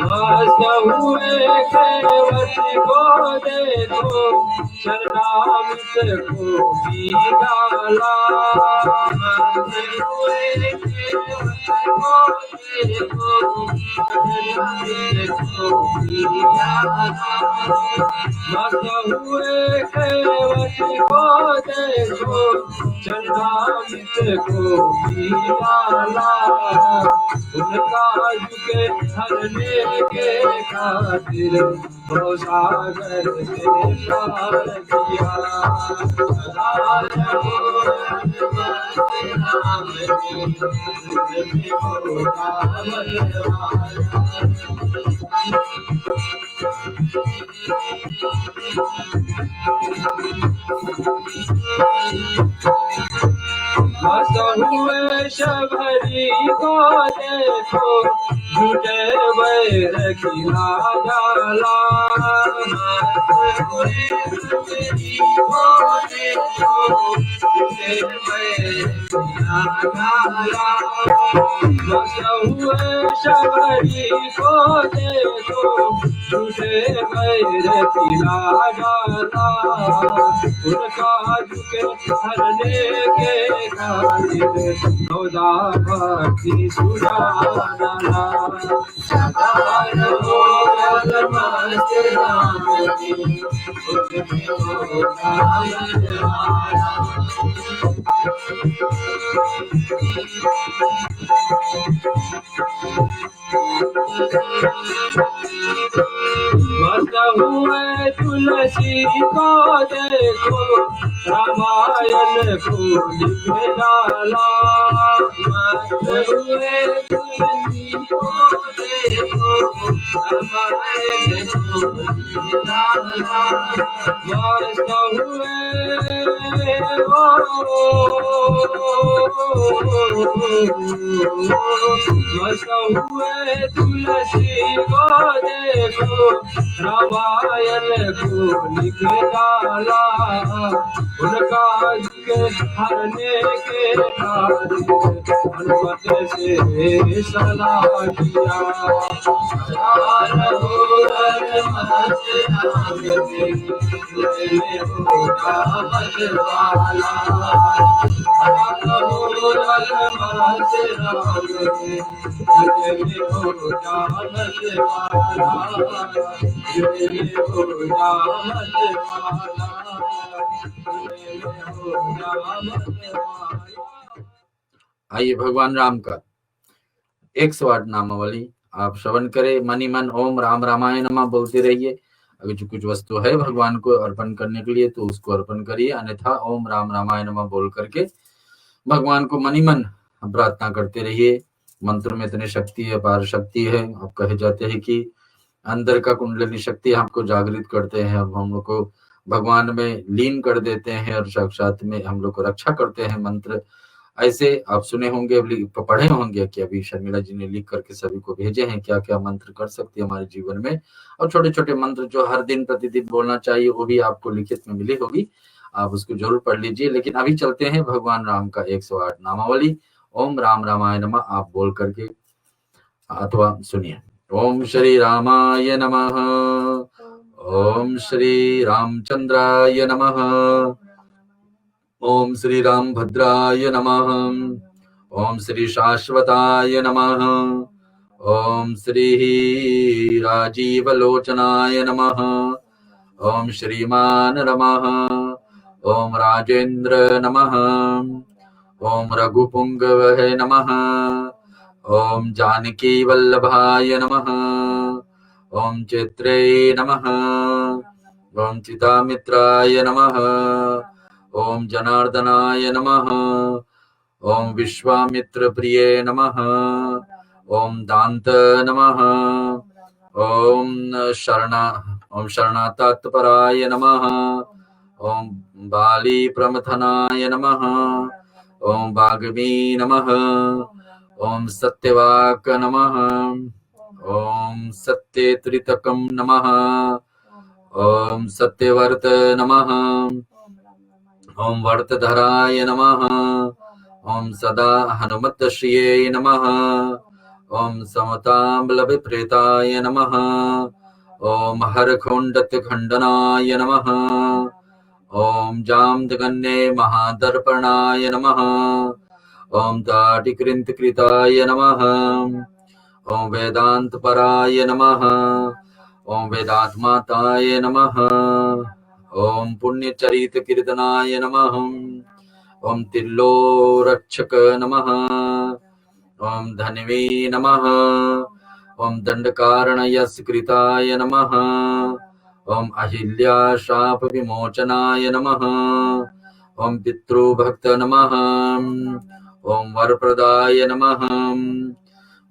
मस्त हुए केवट को देखो शरणामृत को पी डाला। हुए केवट को देखो शरणामृत को पी डाला। हुए केवट को देखो शरणामृत को पी डाला। उनका झुके हरने के खातिर वो सागर से पार किया। हुए शबरी को देखो झूठे वैर खिला जाला। हुए शबरी को देखो झूठे वैर खिला जाला। हुए शबरी को देखो झूठे वैर खिला जाला। उनका झुके हरने के नौदा भक्ति सुराना। सदा रहो मस्त राम की उसमें होगा मजवाना। मस्त हुए तुलसी को देखो रामायण को लिख डाला। मस्त हुए तुलसी को देखो रामायण को लिख डाला। मस्त हुए मस्त हुए तुलसी को देखो रामायण को लिख डाला। उनका हरने के हनुमत से सदा किया। आइए भगवान राम का 108 नामावली आप श्रवण करें। मनी मन ओम राम रामाय नमः बोलते रहिए। अगर जो कुछ वस्तु है भगवान को अर्पण करने के लिए तो उसको अर्पण करिए, अन्यथा ओम राम रामाय नमः बोल करके भगवान को मनी मन प्रार्थना करते रहिए। मंत्र में इतनी शक्ति है, अपार शक्ति है। आप कहे जाते हैं कि अंदर का कुंडलिनी शक्ति हमको जागृत करते हैं, अब हम लोग को भगवान में लीन कर देते हैं और साक्षात में हम लोग को रक्षा करते हैं। मंत्र ऐसे आप सुने होंगे, पढ़े होंगे कि अभी शर्मिला जी ने लिख करके सभी को भेजे हैं क्या क्या मंत्र कर सकते हैं हमारे जीवन में। और छोटे छोटे मंत्र जो हर दिन प्रतिदिन बोलना चाहिए वो भी आपको लिखित में मिली होगी, आप उसको जरूर पढ़ लीजिए। लेकिन अभी चलते हैं भगवान राम का 108 नामावली। ओम राम रामाय नमः आप बोल करके अथवा सुनिए। ओम श्री रामाय नमः। ओम श्री रामचंद्राय नमः। ओम श्री रामभद्राय नमः। ओम श्री शाश्वताय नमः। ओम श्री राजीवलोचनाय नमः। ओम श्रीमान नमः। ओम राजेंद्र नमः। ओम रघुपुंगवहे नमः। ओम जानकी वल्लभाय नमः। ओम चित्रे नमः। ओम चितामित्राय नमः। ओम जनार्दनाय नमः। ओम विश्वामित्र प्रिये नमः। ओम दांत नमः। ओम शरणातत्पराय नमः। ओम बाली प्रमथनाय नमः। ओम वाग्मी नमः। ओम सत्यवाक नमः। ओम सत्यत्रितकं नमः। ओम सत्यवर्त नमः। ओम वर्तधराय नमः। ओम सदा हनुमत श्रिये नमः। ओम समताम्बलविप्रेताय नमः। ओम हरखोण्डत्यखण्डनाय नमः। ओम जाम्दगन्ये महादर्पणाय नमः। ओम ताटिकृन्तकृताय नमः। ओम वेदांतपराय नमः। ओम वेदात्माताय नमः। ओम पुण्यचरितकीर्तनाय नमः। ओम तिल्लोरक्षक नमः। ओम धन्वे नमः। ओम दंडकारणयस्कृताय नमः। ओम अहिल्याशाप विमोचनाय नमः। ओम पितृभक्त नमः। ओम वरप्रदाय नमः।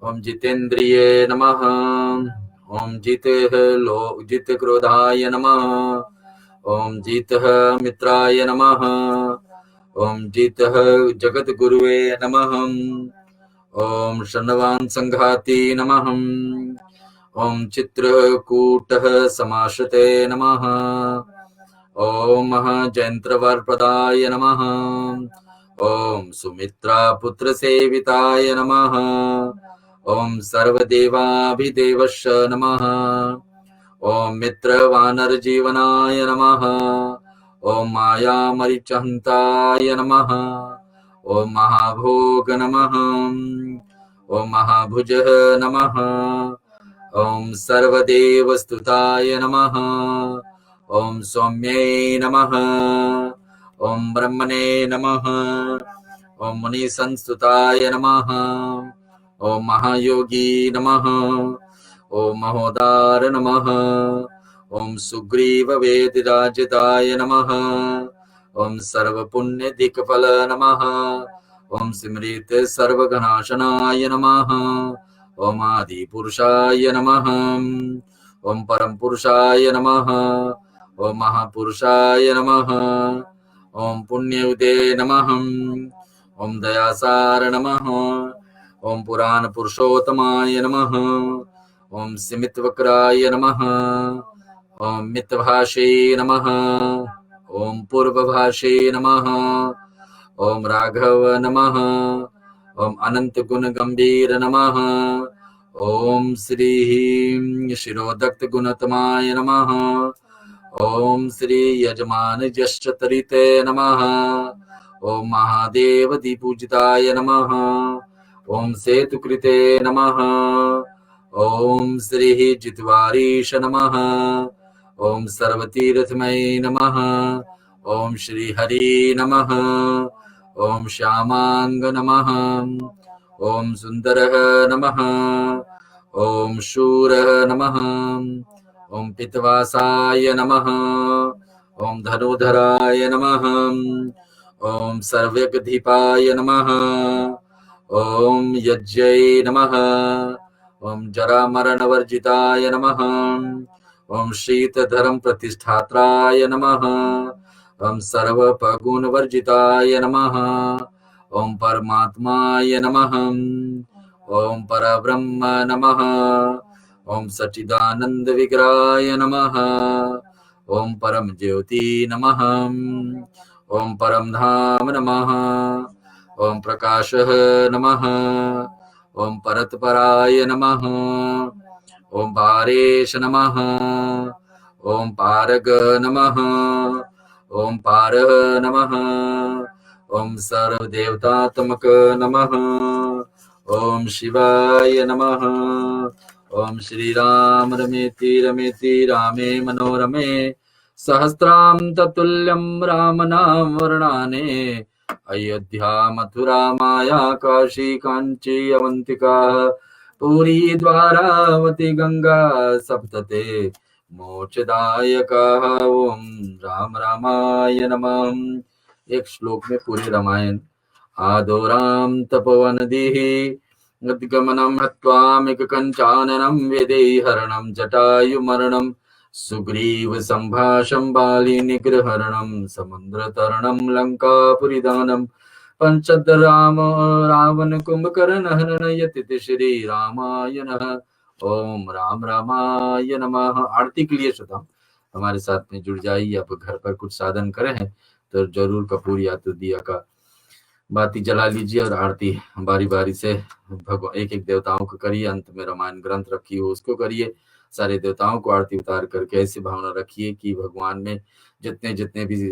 ओम जितेन्द्रिये नमः। ओम जितक्रोधाय नमः। ओम जितः मित्राय नमः। ओम जितः जगद्गुरुवे नमः। ओम शर्णवान संघाति नमः। ओम चित्रकूटः समाश्रिते नमः। ओम जयंत्रवरप्रदाय नमः। ओम सुमित्रा पुत्र सेविताय नमः। ओम सर्वदेवाभिदेवश्च नमः। ओम मित्रवानर जीवनाय नमः। ओम मायामरिचहन्ताय नमः। ओम महाभोग नमः। ओम महाभुज नमः। ओम सर्वदेवस्तुताय नमः। ओम सौम्ये नमः। ओम ब्रह्मणे नमः। ओम मुनिसंस्तुताय नमः। ओम महायोगी नमः। ओम महोदार नमः। ओम सुग्रीव वेदराजदाय नमः। ओम सर्वपुण्यदिक्फल नमः। ओम सिमृत सर्वघनाशनाय नमः। ओम आदिपुरुषाय नमः। ओम परम पुरुषाय नमः। ओम महापुरुषाय नमः। ओम पुण्यउदे नमः। ओम दयासार नमः। ओम पुराण पुरुषोत्तमाय नमः। ओम सिमितवक्राय नमः। ओम मितभाषे नमः। ओम पूर्वभाषे नमः। ओम राघव नमः। ओम अनंत गुण गंभीर नमः। ओम श्री शिरोदक्त गुणतमाय नमः। ओम श्री यजमान ज्येष्ठतरिते नमः। ओम महादेव दीपूजिताय नमः। ओम सेतुकृते नमः। ओम श्री जित्वारीश नमः। ओम सर्वतीर्थमय नमः। ओम श्री हरि नमः। ओम श्यामांग नमः। ओम सुंदरः नमः। ओम शूरः नमः। ओम पितवासाय नमः। ओम धनुधराय नमः। ओम सर्वज्ञदीपाय नमः। ओम यज्ञै नमः। ओम जरामरणवर्जिताय नमः। ओम शीतधरम प्रतिष्ठात्राय नमः। ओम सर्वपगुणवर्जिताय नमः। ओम परमात्माय नमः। ओम परब्रह्म नमः। ओम सच्चिदानंद विग्रहाय नमः। ओम परम ज्योति नमः। ओम परम धाम नमः। ओम प्रकाशः नमः। ओम परतपराय नमः। ओम पारेश नमः। ओम पारग नमः। ओम पारः नमः। ओम सर्वदेवतात्मक नमः। ओम शिवाय नमः। ओम श्री राम रमेति रमेति रामे मनोरमे सहस्राम ततुल्यम राम नाम वर्णाने अयोध्या मथुरा माया काशी कांची अवंतिका पुरी द्वारावती गंगा सप्तते मोक्षदायका। ओम राम रामाय नमः। एक श्लोक में पूरी रामायण। आदो राम तपोवनदिः गमनम हत्वामिक कंचाननम वेदेहरणम जटायुमरणम सुग्रीव संभाषम बाली निग्रहरणम समुद्र तरणम लंकापुरीदानम पंचद राम रावण कुंभकर्ण हरण यति श्री रामाय नमः। ओम राम रामाय नमः। आरती के लिए श्रोता हमारे साथ में जुड़ जाइए। आप घर पर कुछ साधन करे हैं तो जरूर कपूर या तो दिया का बाती जला लीजिए और आरती बारी बारी से भगवान एक एक देवताओं को करिए। अंत में रामायण ग्रंथ रखी हो उसको करिए। सारे देवताओं को आरती उतार करके ऐसी भावना रखिए कि भगवान में जितने जितने भी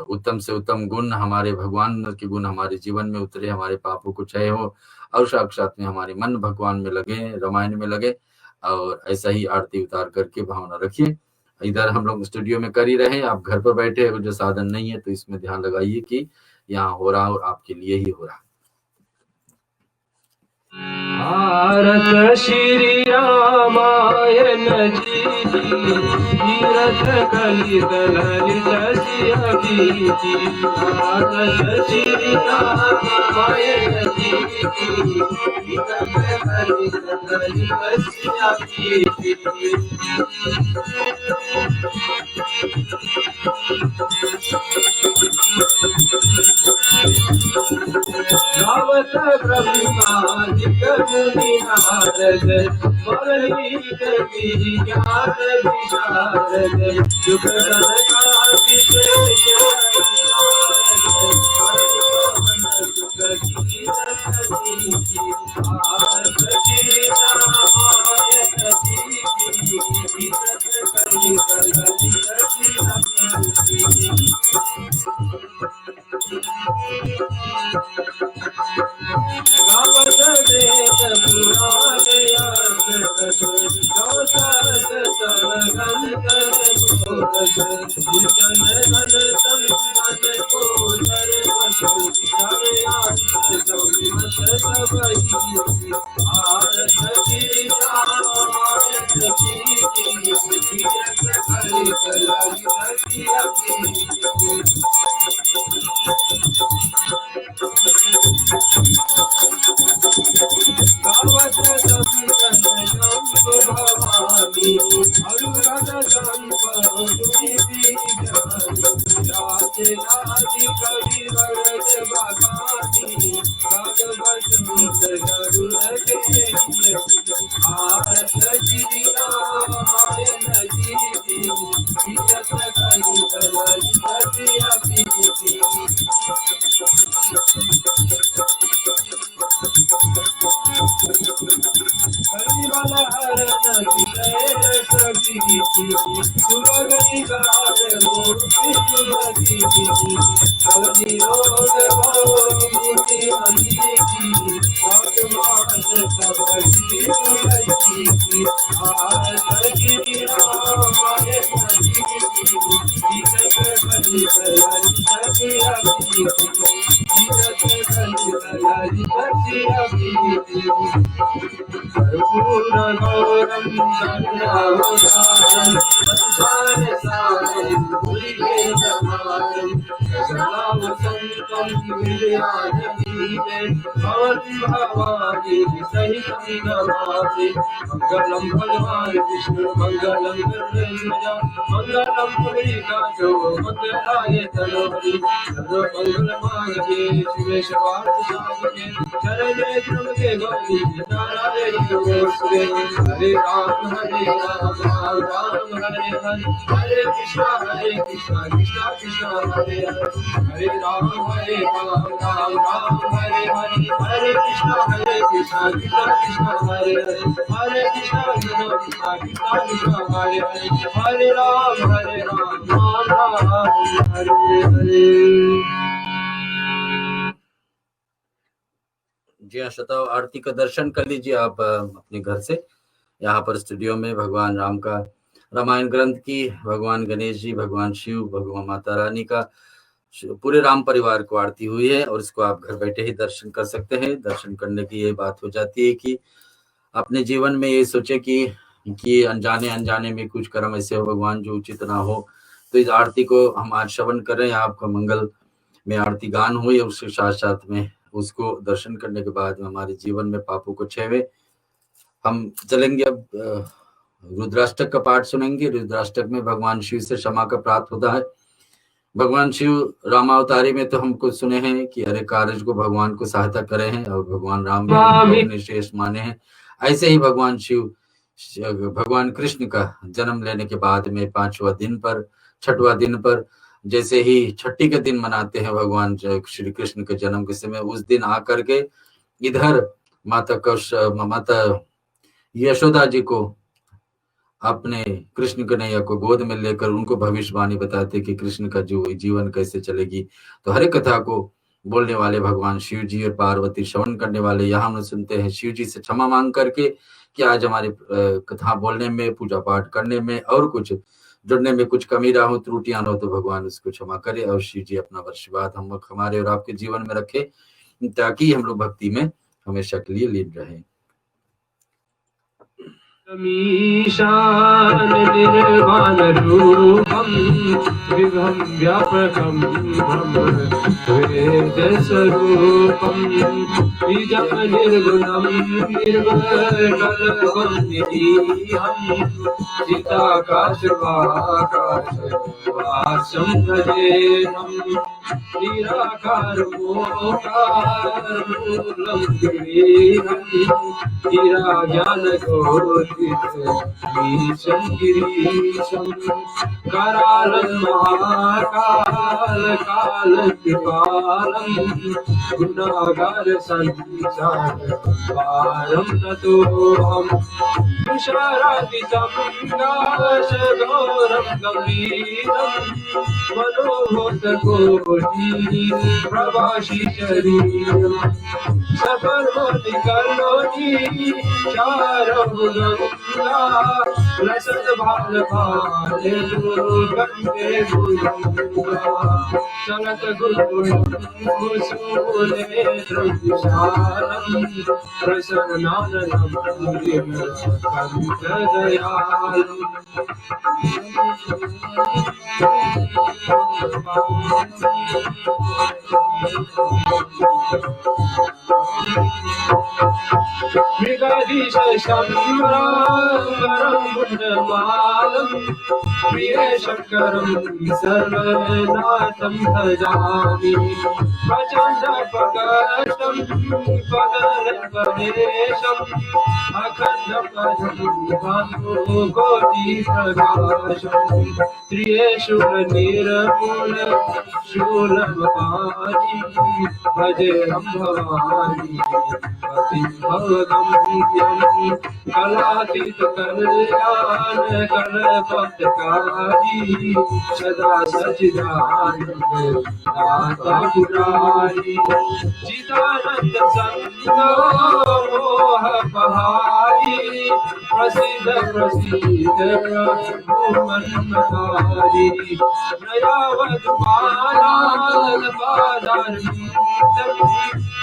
उत्तम से उत्तम गुण, हमारे भगवान के गुण हमारे जीवन में उतरे, हमारे पापों को क्षय हो और साक्षात में हमारे मन भगवान में लगे, रामायण में लगे। और ऐसा ही आरती उतार करके भावना रखिए। इधर हम लोग स्टूडियो में कर ही रहे हैं, आप घर पर बैठे, अगर जो साधन नहीं है तो इसमें ध्यान लगाइए कि यहाँ हो रहा और आपके लिए ही हो रहा। भारत श्री रामायण जी, तीरथ कलित ललित सियबीती। भारत श्री रामायण जी, तीरथ कलित ललित सियबीती। गावत ब्रह्मादिक मुनि नारद, मुरली कवि ज्ञान विशारद। जुगल कांति मंगलम भगवान विष्णु मंगलम गरुड़ध्वजा मंगलम पुंडरीकाक्षो मंगलाय तनोहरि सर्व मंगल मांगल्ये शिवे सर्वार्थ साधके शरण्ये त्र्यंबके गौरी नारायणी नमोस्तुते। हरे राम राम राम हरे हरे हरे कृष्णा कृष्णा कृष्णा हरे हरे हरे राम राम राम हरे हरे हरे कृष्णा कृष्णा कृष्णा हरे हरे हरे कृष्णा कृष्णा कृष्णा हरे हरे हरे राम राम हरे हरे। जी हाँ श्रोताओ, आरती का दर्शन कर लीजिए आप अपने घर से। यहाँ पर स्टूडियो में भगवान राम का रामायण ग्रंथ की, भगवान गणेश जी, भगवान शिव, भगवान माता रानी का, पूरे राम परिवार को आरती हुई है और इसको आप घर बैठे ही दर्शन कर सकते हैं। दर्शन करने की ये बात हो जाती है कि अपने जीवन में ये सोचे कि अनजाने अनजाने में कुछ कर्म ऐसे हो भगवान जो उचित ना हो, तो इस आरती को हम आज श्रवण कर रहे हैं। आपका मंगल में आरती गान हुई और उसके साथ साथ में उसको दर्शन करने के बाद हमारे जीवन में पापों को क्षय हुए। हम चलेंगे अब रुद्राष्टक का पाठ सुनेंगे। रुद्राष्टक में भगवान शिव से क्षमा का प्राप्त होता है। भगवान शिव रामावतारी में तो हमको सुने हैं कि हर कार्य को भगवान को सहायता करे हैं और भगवान राम भी श्रेष्ठ माने हैं। ऐसे ही भगवान शिव, भगवान कृष्ण का जन्म लेने के बाद में 5वां दिन पर, 6वां दिन पर जैसे ही छठी के दिन मनाते हैं भगवान श्री कृष्ण के जन्म के समय, उस दिन आकर के इधर माता यशोदा जी को अपने कृष्ण कन्हैया को गोद में लेकर उनको भविष्यवाणी बताते कि कृष्ण का जो जीवन कैसे चलेगी। तो हर कथा को बोलने वाले भगवान शिव जी और पार्वती, श्रवण करने वाले यहाँ हम सुनते हैं शिव जी से क्षमा मांग करके कि आज हमारी कथा बोलने में, पूजा पाठ करने में और कुछ जुड़ने में कुछ कमी रहा हो, त्रुटियां हो, तो भगवान उसको क्षमा करे और शिव जी अपना आशीर्वाद हम हमारे और आपके जीवन में रखे, ताकि हम लोग भक्ति में हमेशा के लिए लीन रहे। मीशान निर्वाण रूपम विभम व्यापकम वेद स्वरूपम बीजम निर्गुणम निर्मलकल्पम निरीहं चिदाकाश वासं भजेहं निराकार मोकार मूलं गिरीहं गिराज्ञान ईशं गिरीशं करालं महाकाल कालकृपालं गुणागार संसार पारं ततोऽहं तुषारादितं नाशघोरं गम्भीरं मनोभूतकोटि प्रभाषि शरीरं सफलमधिकर्णोनि चारभुजङ्गा लसत् भालभाले दुर्गन्धे दुर्गन्धा चलत गुरुसूले दृग्विशालं प्रसन्नाननं कवितदयालम् मृगधीशम्बरं गुणमालं प्रिय शङ्करं सर्वनाथं भजामि प्रचण्डप्रकटं पदनपदेशम् अखण्डपदं भानुकोटिप्रकाशं त्रियेषु निर्मूल शूलमपानि भजेऽहं भवानि भवगम्यं कलातीत कल्याण कल्पतकारी सदा सच्चिदानन्द दाता पुरारी चिदानन्द संतो मोह बहारी प्रसिद्ध प्रसिद्ध भूमन्मतारी नयावत मालाद पादारविन्दं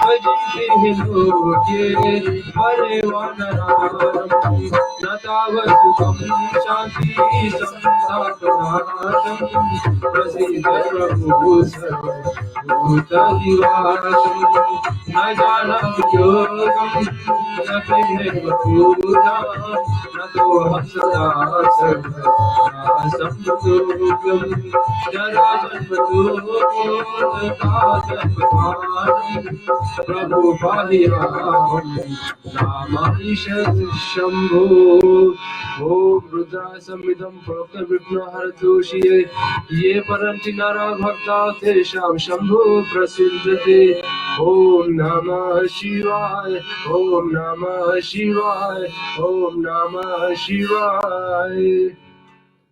भजिते लोके हरे वानरारं न तावत् शान्ति संस्थापनार्थं प्रसीद प्रभुः सर्वभूतनिवासं न जानामि योगं न प्रेमपूर्णा न तोऽहं सदा सर्वसम्मतोऽप्यं जराजन्मदुःखोत्तातपमानं प्रभु पाहियाहं नामामीश शम्भो। ओम रुद्राय संविदं प्रोक्त विघ्नहरतोषिये ये परन्ति नरा भक्ता तेषां शम्भो प्रसिद्धते। ओम नमः शिवाय, ओम नमः शिवाय, ओम नमः शिवाय।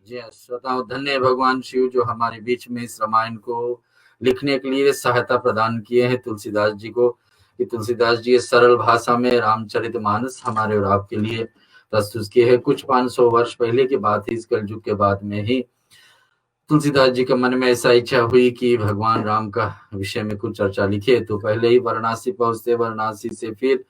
जी श्रोताओं, धन्य भगवान शिव जो हमारे बीच में इस रामायण को लिखने के लिए सहायता प्रदान किए हैं तुलसीदास जी को, कि तुलसीदास जी इस सरल भाषा में रामचरितमानस हमारे और आपके लिए प्रस्तुत किए हैं। कुछ 500 वर्ष पहले की बात है, इस कलयुग के बाद में ही तुलसीदास जी के मन में ऐसा इच्छा हुई कि भगवान राम का विषय में कुछ चर्चा लिखे। तो पहले ही वाराणसी पहुंचते, वाराणसी से फिर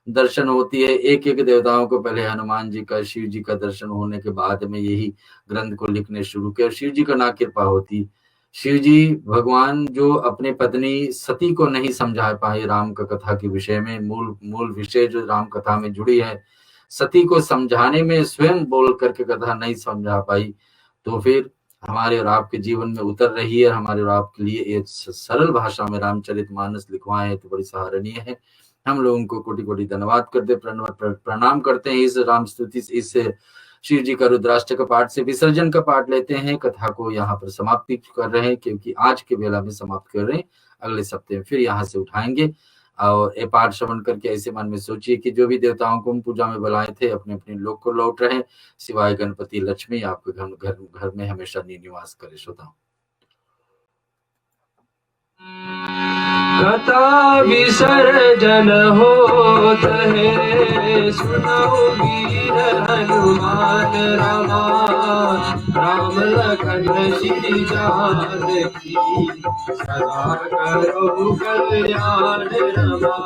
दर्शन होती है एक एक देवताओं को, पहले हनुमान जी का, शिव जी का दर्शन होने के बाद में यही ग्रंथ को लिखने शुरू किया। शिव जी का ना कृपा होती, शिव जी भगवान जो अपने पत्नी सती को नहीं समझा पाए राम का कथा के विषय में, मूल विषय जो राम कथा में जुड़ी है, सती को समझाने में स्वयं बोल करके कथा नहीं समझा पाई, तो फिर हमारे और आपके जीवन में उतर रही है। हमारे और आपके लिए एक सरल भाषा में रामचरितमानस लिखवाए तो बड़ी सराहनीय है। हम लोगों को कोटि कोटि धन्यवाद करते, प्रणाम करते हैं इस राम स्तुति, इस शिव जी का रुद्राष्टक पाठ से विसर्जन का पाठ लेते हैं। कथा को यहाँ पर समाप्ति कर रहे हैं, क्योंकि आज के बेला में समाप्त कर रहे हैं। अगले सप्ताह में फिर यहाँ से उठाएंगे। और ये पाठ श्रवण करके ऐसे मन में सोचिए कि जो भी देवताओं को हम पूजा में बुलाए थे अपने अपने लोक को लौट रहे हैं। सिवाय गणपति लक्ष्मी आपके घर में हमेशा निवास करे। श्रोताओं, कथा विसर्जन होत है, सुनो वीर हनुमान रामा। राम लखन श्री जानकी, सदा करो कल्याण रमा।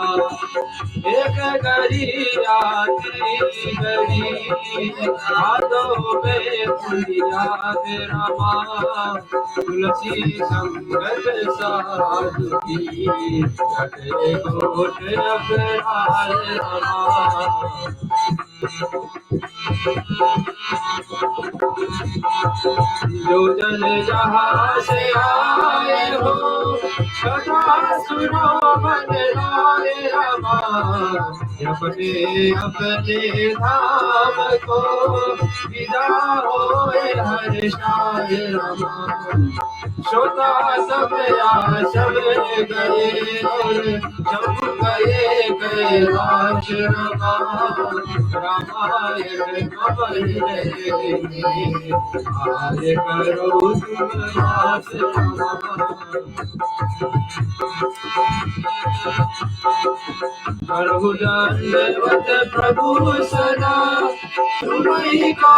एक गरी रात्रि गरी, भादो में पुलिया रमा। तुलसी संगत साधु की, घटे घोट अपराध रमा। जो जन जहाँ से आए हो, कथा सुनो मन लाए रमा। अपने अपने धाम को विदा होए हर्षाय रमा। श्रोता सब सब गए और जब गए कैलाश रमा। रामायण खबर आर्य करो तुम दास रमा। करहु दंडवत प्रभु सदा, तुम्हीं को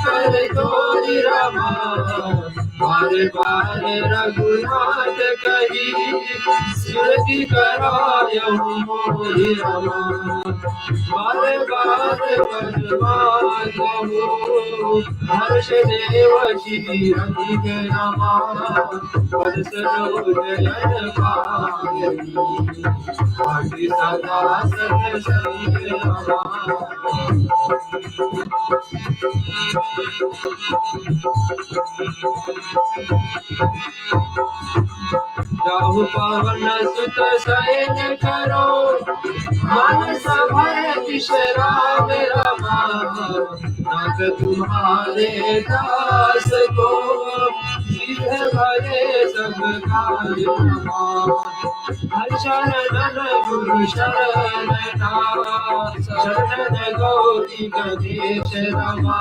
कर जोरि रमा। बार बार रघुनाथ कही, सिरति करायहु मोहि रमा। बार बार बलवान कहूँ, हर्ष देव श्री रघुग रमा। पद सरोजन पायी, पाटी सदा सत संग रमा। जाहु पवन सुत शयन करो, मन सभय विश्राम रमा। नाथ तुम्हारे दास को, सिद्ध भये सब काज रमा। शरणन गुरु शरणना, शरण गौरी गणेश रमा।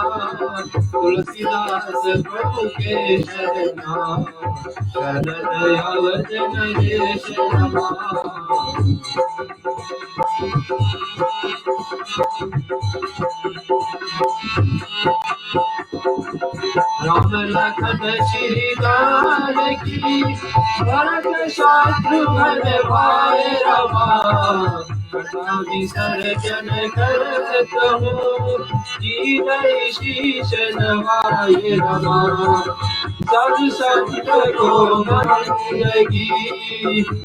तुलसीदास प्रभु के शरणा, शरण अवध नरेश रमा। राम लखन श्री जानकी, भरत शत्रुघ्न भाई रमा। कथा विसर्जन करत हूँ, कीनहि शीश नवाए रमा। सब संत को मंदगी,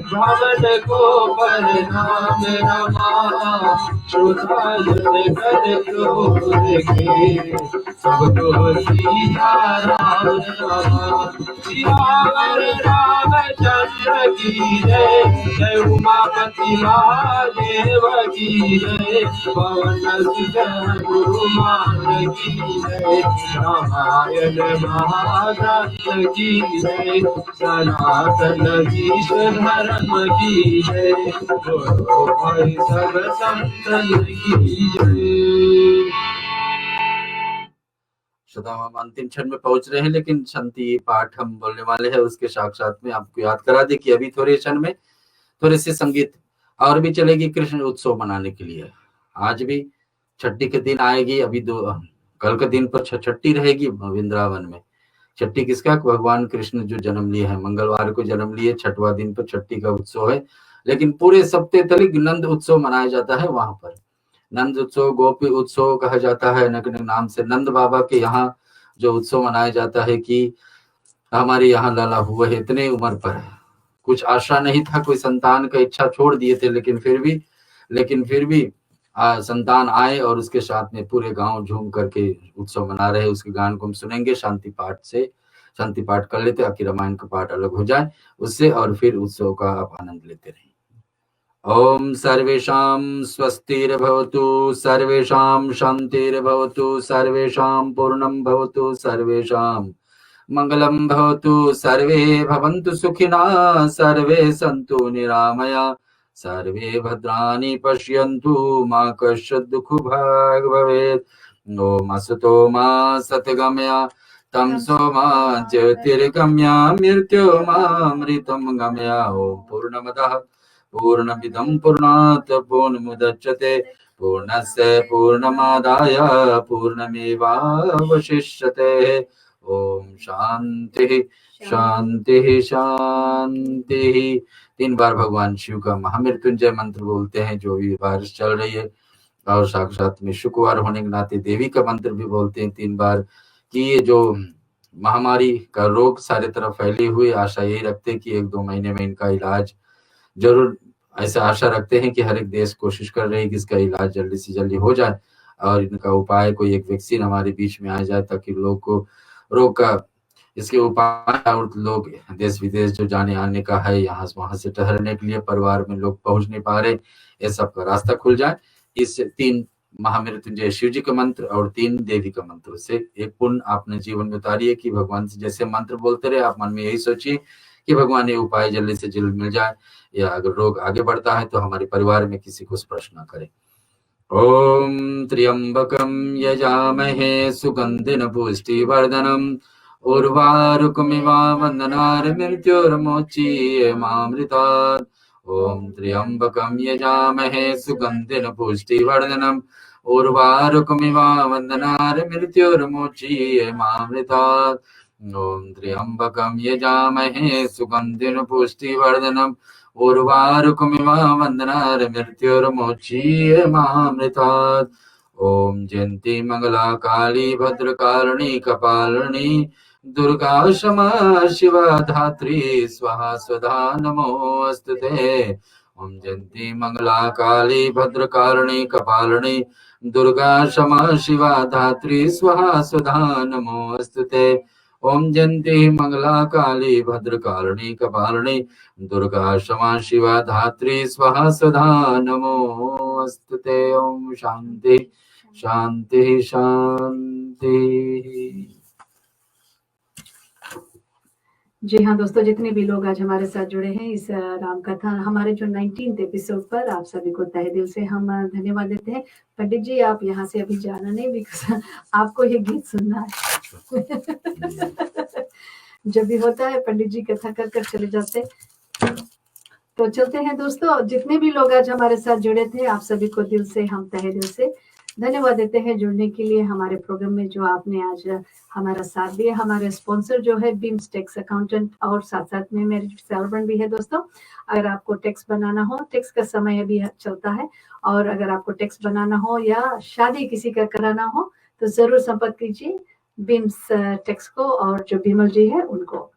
भवन को प्रणाम रमा। श्रोता जन कर क्रोध के, सब तो सीता राम रमा। सियावर रामचंद्र की जय, जय उमापति महादेव की जय। पवन सुत हनुमान की जय, रामायण महाग्रंथ की जय। सनातन विश्व धर्म की जय, बोलो भाई सब संतन की जय। श्रोताओं, हम अंतिम क्षण में पहुंच रहे हैं, लेकिन शांति पाठ हम बोलने वाले हैं उसके साथ साथ में आपको याद करा दे कि अभी थोड़े क्षण में थोड़े से संगीत और भी चलेगी कृष्ण उत्सव मनाने के लिए। आज भी छठी के दिन आएगी, अभी कल के दिन पर छठी रहेगी वृंदावन में। छठी किसका? भगवान कृष्ण जो जन्म लिए हैं, मंगलवार को जन्म लिए, छठवां दिन पर छठी का उत्सव है। लेकिन पूरे सप्ताह तक नंद उत्सव मनाया जाता है। वहां पर नंद उत्सव, गोपी उत्सव कहा जाता है नाम से। नंद बाबा के यहाँ जो उत्सव मनाया जाता है कि हमारे यहाँ लाला हुआ है इतने उम्र पर, कुछ आशा नहीं था, कोई संतान का इच्छा छोड़ दिए थे, लेकिन फिर भी संतान आए और उसके साथ में पूरे गांव झूम करके उत्सव मना रहे। उसके गान को हम सुनेंगे शांति पाठ कर लेते, ताकि रामायण का पाठ अलग हो जाए उससे, और फिर उत्सव का आप आनंद लेते रहिए। ओम सर्वेषां स्वस्तिर्भवतु, सर्वेषां शान्तिर्भवतु, सर्वेषां पूर्णं भवतु, सर्वेषां मंगलम भवतु, सर्वे भवन्तु सुखिनः, सर्वे सन्तु निरामया, सर्वे भद्राणि पश्यन्तु, मा कश्चित् दुःखभाग् भवेत्। ओम असतो मा सद्गमया, तमसो मा ज्योतिर्गमया, मृत्योर्मामृतं गमया। ओम पूर्णमदः पूर्णमिदं पूर्णात् पूर्णमुदच्यते, पूर्णस्य पूर्णमादाय पूर्णमेवावशिष्यते। ओम शांति शांति शांति। 3 बार भगवान शिव का महामृत्युंजय मंत्र बोलते हैं जो भी बारिश चल रही है, और साक्षात में शुक्रवार होने के नाते देवी का मंत्र भी बोलते हैं 3 बार, कि ये जो महामारी का रोग सारे तरफ फैली हुई, आशा यही रखते हैं कि 1-2 महीने में इनका इलाज जरूर, ऐसा आशा रखते हैं कि हर एक देश कोशिश कर रहे हैं कि इसका इलाज जल्दी से जल्दी हो जाए और इनका उपाय, कोई एक वैक्सीन हमारे बीच में आ जाए ताकि लोग को रोग का इसके उपाय, और लोग देश विदेश जो जाने आने का है, यहाँ से वहां से ठहरने के लिए परिवार में लोग पहुंच नहीं पा रहे, ये सब का रास्ता खुल जाए। इस 3 महामृत्युंजय शिव जी का मंत्र और 3 देवी का मंत्र से एक पुण्य आपने जीवन में उतारिए कि भगवान से जैसे मंत्र बोलते रहे, आप मन में यही सोचिए कि भगवान ये उपाय जल्दी से जल्द मिल जाए, या अगर रोग आगे बढ़ता है तो हमारे परिवार में किसी को स्पर्श न करे। ओम त्र्यंबकम यजामहे सुगंधिन पुष्टिवर्धनम, उर्वारुकमिव वन्दनार्मृत्युर्मोचीयमामृतात्। ओम त्र्यंबकम यजामहे सुगंधिन पुष्टिवर्धनम, उर्वारुकमिव वन्दनार्मृत्युर्मोचीयमामृतात्। ओम त्र्यंबकम यजामहे सुगंधिन पुष्टिवर्धनम, उर्वारुकमिव वन्दनार्मृत्युर्मोचीयमामृतात्। ओम जयंती मंगला काली भद्रकालिनी कपालिनी, दुर्गा क्षमा शिवा धात्री स्वाहा स्वधा नमोस्तुते। ओम जयंती मंगला काली भद्रकालिनी कपालिनी, दुर्गा क्षमा शिवा धात्री स्वाहा स्वधा नमोस्तुते। ओम जयंती मंगला काली भद्रकालिनी कपालिनी, दुर्गा क्षमा शिवा धात्री स्वाहा स्वधा नमोस्तुते। ओम शांति शांति शांति। जी हाँ दोस्तों, जितने भी लोग आज हमारे साथ जुड़े हैं इस राम कथा हमारे जो 19th एपिसोड पर, आप सभी को तहे दिल से हम धन्यवाद देते हैं। पंडित जी आप यहाँ से अभी जाना नहीं, बिकॉज आपको ये गीत सुनना है। जब भी होता है पंडित जी कथा कर कर चले जाते। तो चलते हैं दोस्तों, जितने भी लोग आज हमारे साथ जुड़े थे आप सभी को दिल से हम तहे दिल से धन्यवाद देते हैं जुड़ने के लिए हमारे प्रोग्राम में, जो आपने आज हमारा साथ दिया। हमारे स्पॉन्सर जो है बीम्स टैक्स अकाउंटेंट, और साथ साथ में मैरिज सेलिब्रेंट भी है दोस्तों। अगर आपको टैक्स बनाना हो, टैक्स का समय अभी चलता है, और अगर आपको टैक्स बनाना हो या शादी किसी का कराना हो तो जरूर संपर्क कीजिए बीम्स टैक्स को, और जो बिमल जी है उनको।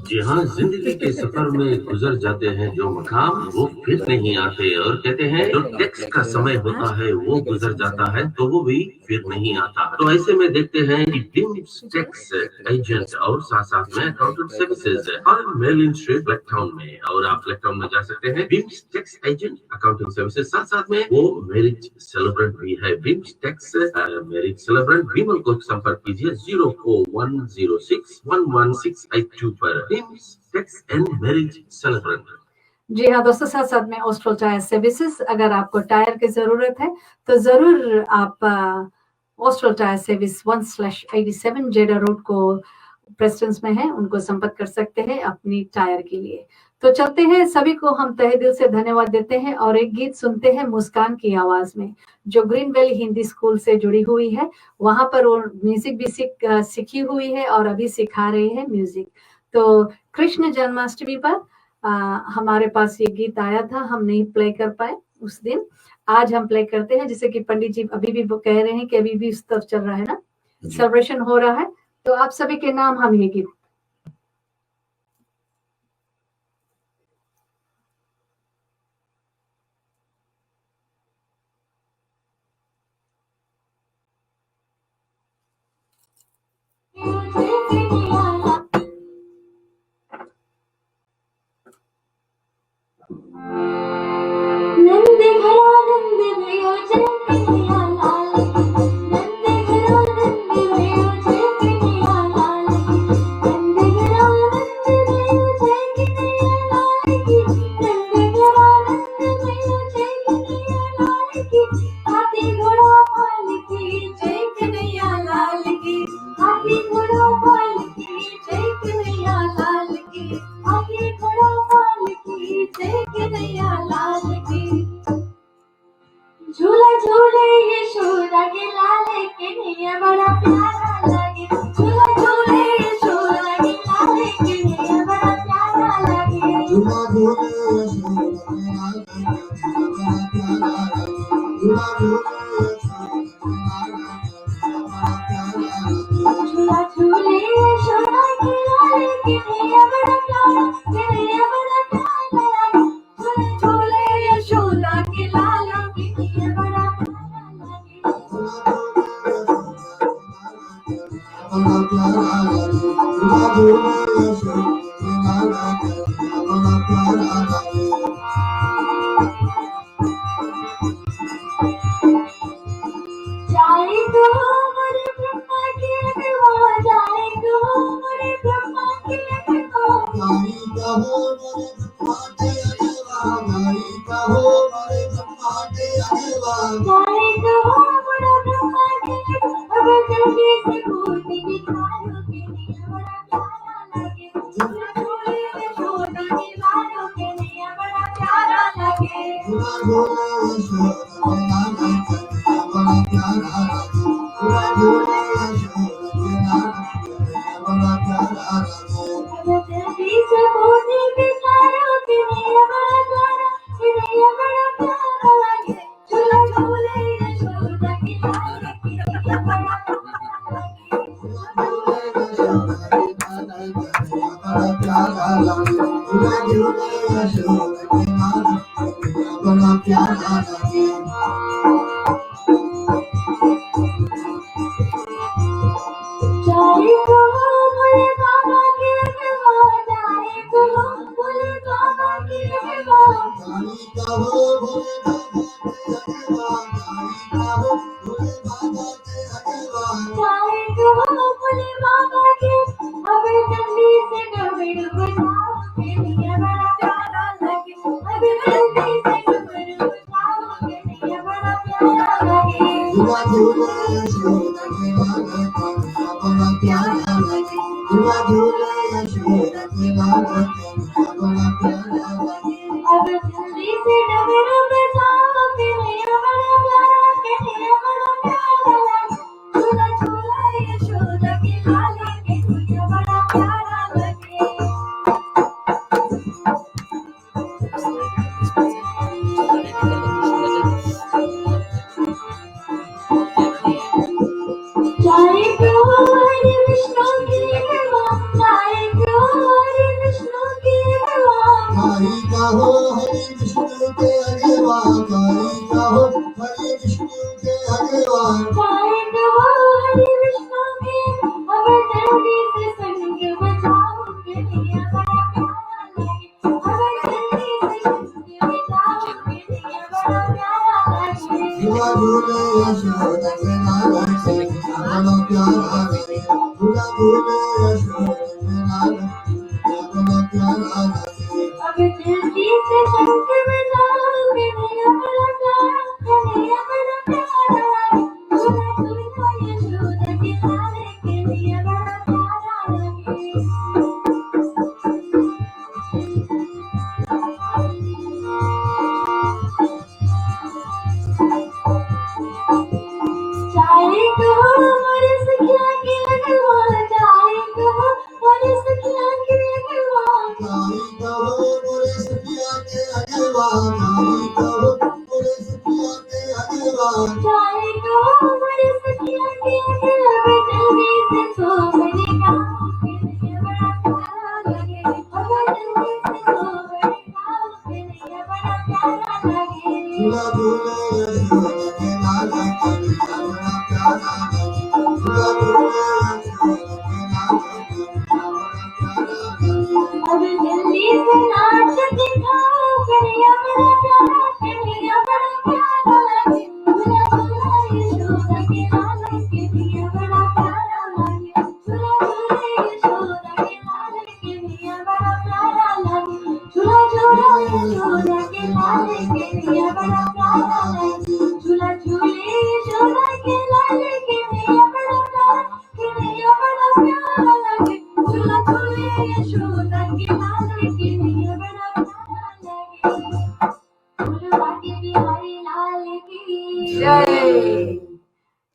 जी हाँ, जिंदगी के सफर में गुजर जाते हैं जो मकाम, वो फिर नहीं आते, और कहते हैं जो टैक्स का समय होता है वो गुजर जाता है तो वो भी फिर नहीं आता। तो ऐसे में देखते हैं कि बीम्स टैक्स एजेंट और साथ साथ में अकाउंटेंट सर्विसेज और मेल इन स्ट्रीट ब्लैकटाउन में, और आप ब्लैकटाउन में जा सकते हैं। Beams tax agent accounting services, साथ साथ में वो मैरिज सेलिब्रेंट भी है। Beams tax marriage celebrant Vimal को संपर्क कीजिए 0410611682 पर। Tax and marriage celebrant. जी हाँ दोस्तों, साथ साथ में ऑस्ट्रो टायर सर्विसेज, अगर आपको टायर की जरूरत है तो जरूर आप ऑस्ट्रो टायर सर्विस 1/87 जेडा रोड को प्रेस्टन्स में है, उनको संपर्क कर सकते हैं अपनी टायर के लिए। तो चलते हैं, सभी को हम तहे दिल से धन्यवाद देते हैं, और एक गीत सुनते हैं मुस्कान की आवाज में, जो ग्रीन वैली हिंदी स्कूल से जुड़ी हुई है। वहां पर वो म्यूजिक भी सीखी हुई है और अभी सिखा रहे हैं म्यूजिक। तो कृष्ण जन्माष्टमी पर हमारे पास ये गीत आया था, हम नहीं प्ले कर पाए उस दिन, आज हम प्ले करते हैं। जैसे कि पंडित जी अभी भी कह रहे हैं कि अभी भी उस तरफ चल रहा है ना, सेलिब्रेशन हो रहा है, तो आप सभी के नाम हम ये गीत।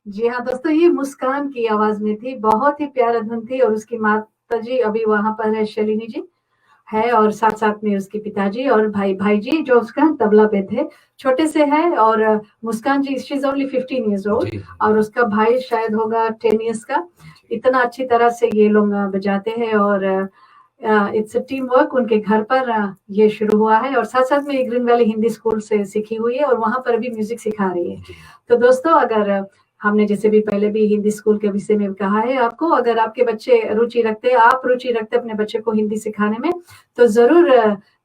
जी हाँ दोस्तों, ये मुस्कान की आवाज में थी, बहुत ही प्यारा धुन थी। और उसकी माता जी अभी वहां पर है, शलिनी जी है, और साथ साथ में उसके पिताजी और भाई जी जो उसका तबला पे थे, छोटे से है। और Muskan ji, she is only 15 years old, और उसका भाई शायद होगा 10 years का। इतना अच्छी तरह से ये लोग बजाते हैं, और इट्स अ टीम वर्क। उनके घर पर ये शुरू हुआ है, और साथ साथ में ग्रीन वैली हिंदी स्कूल से सीखी हुई है, और वहां पर भी म्यूजिक सिखा रही है। तो दोस्तों, अगर हमने जैसे भी पहले भी हिंदी स्कूल के विषय में कहा है आपको, अगर आपके बच्चे रुचि रखते हैं, आप रुचि रखते हैं अपने बच्चे को हिंदी सिखाने में, तो जरूर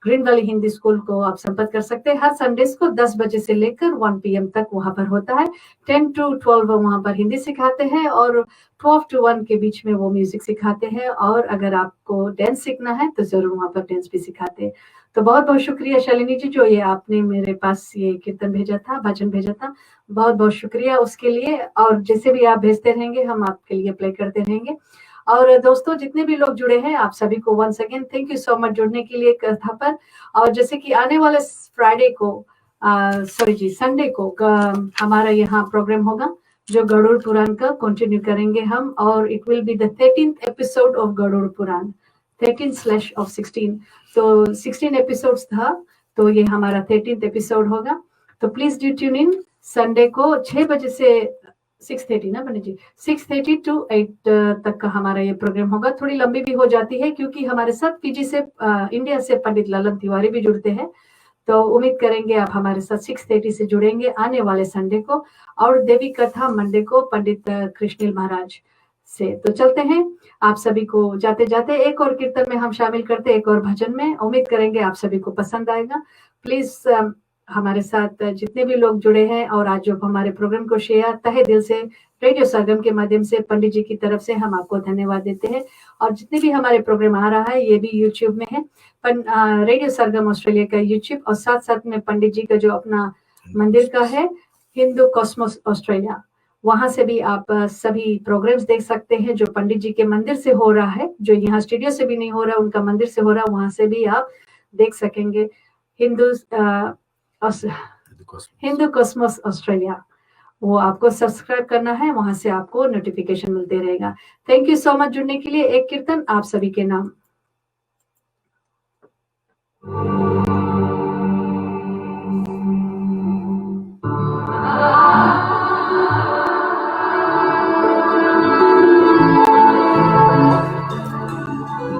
ग्रीन वैली हिंदी स्कूल को आप संपर्क कर सकते हैं। हर संडेज को 10 बजे से लेकर 1 PM तक वहां पर होता है। 10 to 12 वहां पर हिंदी सिखाते हैं और 12 to 1 के बीच में वो म्यूजिक सिखाते हैं, और अगर आपको डांस सीखना है तो जरूर वहां पर डांस भी सिखाते हैं। तो बहुत बहुत शुक्रिया शालिनी जी, जो ये आपने मेरे पास ये कीर्तन भेजा था, भजन भेजा था, बहुत बहुत शुक्रिया उसके लिए। और जैसे भी आप भेजते रहेंगे हम आपके लिए प्ले करते रहेंगे। और दोस्तों जितने भी लोग जुड़े हैं आप सभी को once again thank you so much जुड़ने के लिए कथा पर। और जैसे कि आने वाले फ्राइडे को संडे को हमारा यहाँ प्रोग्राम होगा जो गरुड़ पुराण का कंटिन्यू करेंगे हम, और it will be the 13th episode of Garuda Purana, 13/16। तो 16 एपिसोड्स था, तो ये हमारा 13th एपिसोड होगा। तो please do tune in Sunday को 6 बजे से 6:30 ना बने जी, 6:30 to 8 तक का हमारा ये प्रोग्राम होगा। थोड़ी लंबी भी हो जाती है क्योंकि हमारे साथ पीजी से इंडिया से पंडित ललन तिवारी भी जुड़ते हैं। तो उम्मीद करेंगे आप हमारे साथ 6:30 से जुड़ेंगे आने वाले संडे को, और देवी कथा मंडे को पंडित कृष्णिल महाराज से। तो चलते हैं आप सभी को जाते जाते एक और कीर्तन में हम शामिल करते, एक और भजन में। उम्मीद करेंगे आप सभी को पसंद आएगा। प्लीज हमारे साथ जितने भी लोग जुड़े हैं और आज जो हमारे प्रोग्राम को शेयर तहे दिल से रेडियो सरगम के माध्यम से पंडित जी की तरफ से हम आपको धन्यवाद देते हैं। और जितने भी हमारे प्रोग्राम आ रहा है ये भी यूट्यूब में है, रेडियो सरगम ऑस्ट्रेलिया का यूट्यूब, और साथ साथ में पंडित जी का जो अपना मंदिर का है हिंदू कॉस्मोस ऑस्ट्रेलिया, वहां से भी आप सभी प्रोग्राम्स देख सकते हैं जो पंडित जी के मंदिर से हो रहा है, जो यहाँ स्टूडियो से भी नहीं हो रहा, उनका मंदिर से हो रहा, वहां से भी आप देख सकेंगे। हिंदू कॉस्मोस ऑस्ट्रेलिया, वो आपको सब्सक्राइब करना है, वहां से आपको नोटिफिकेशन मिलते रहेगा। थैंक यू सो मच जुड़ने के लिए। एक कीर्तन आप सभी के नाम।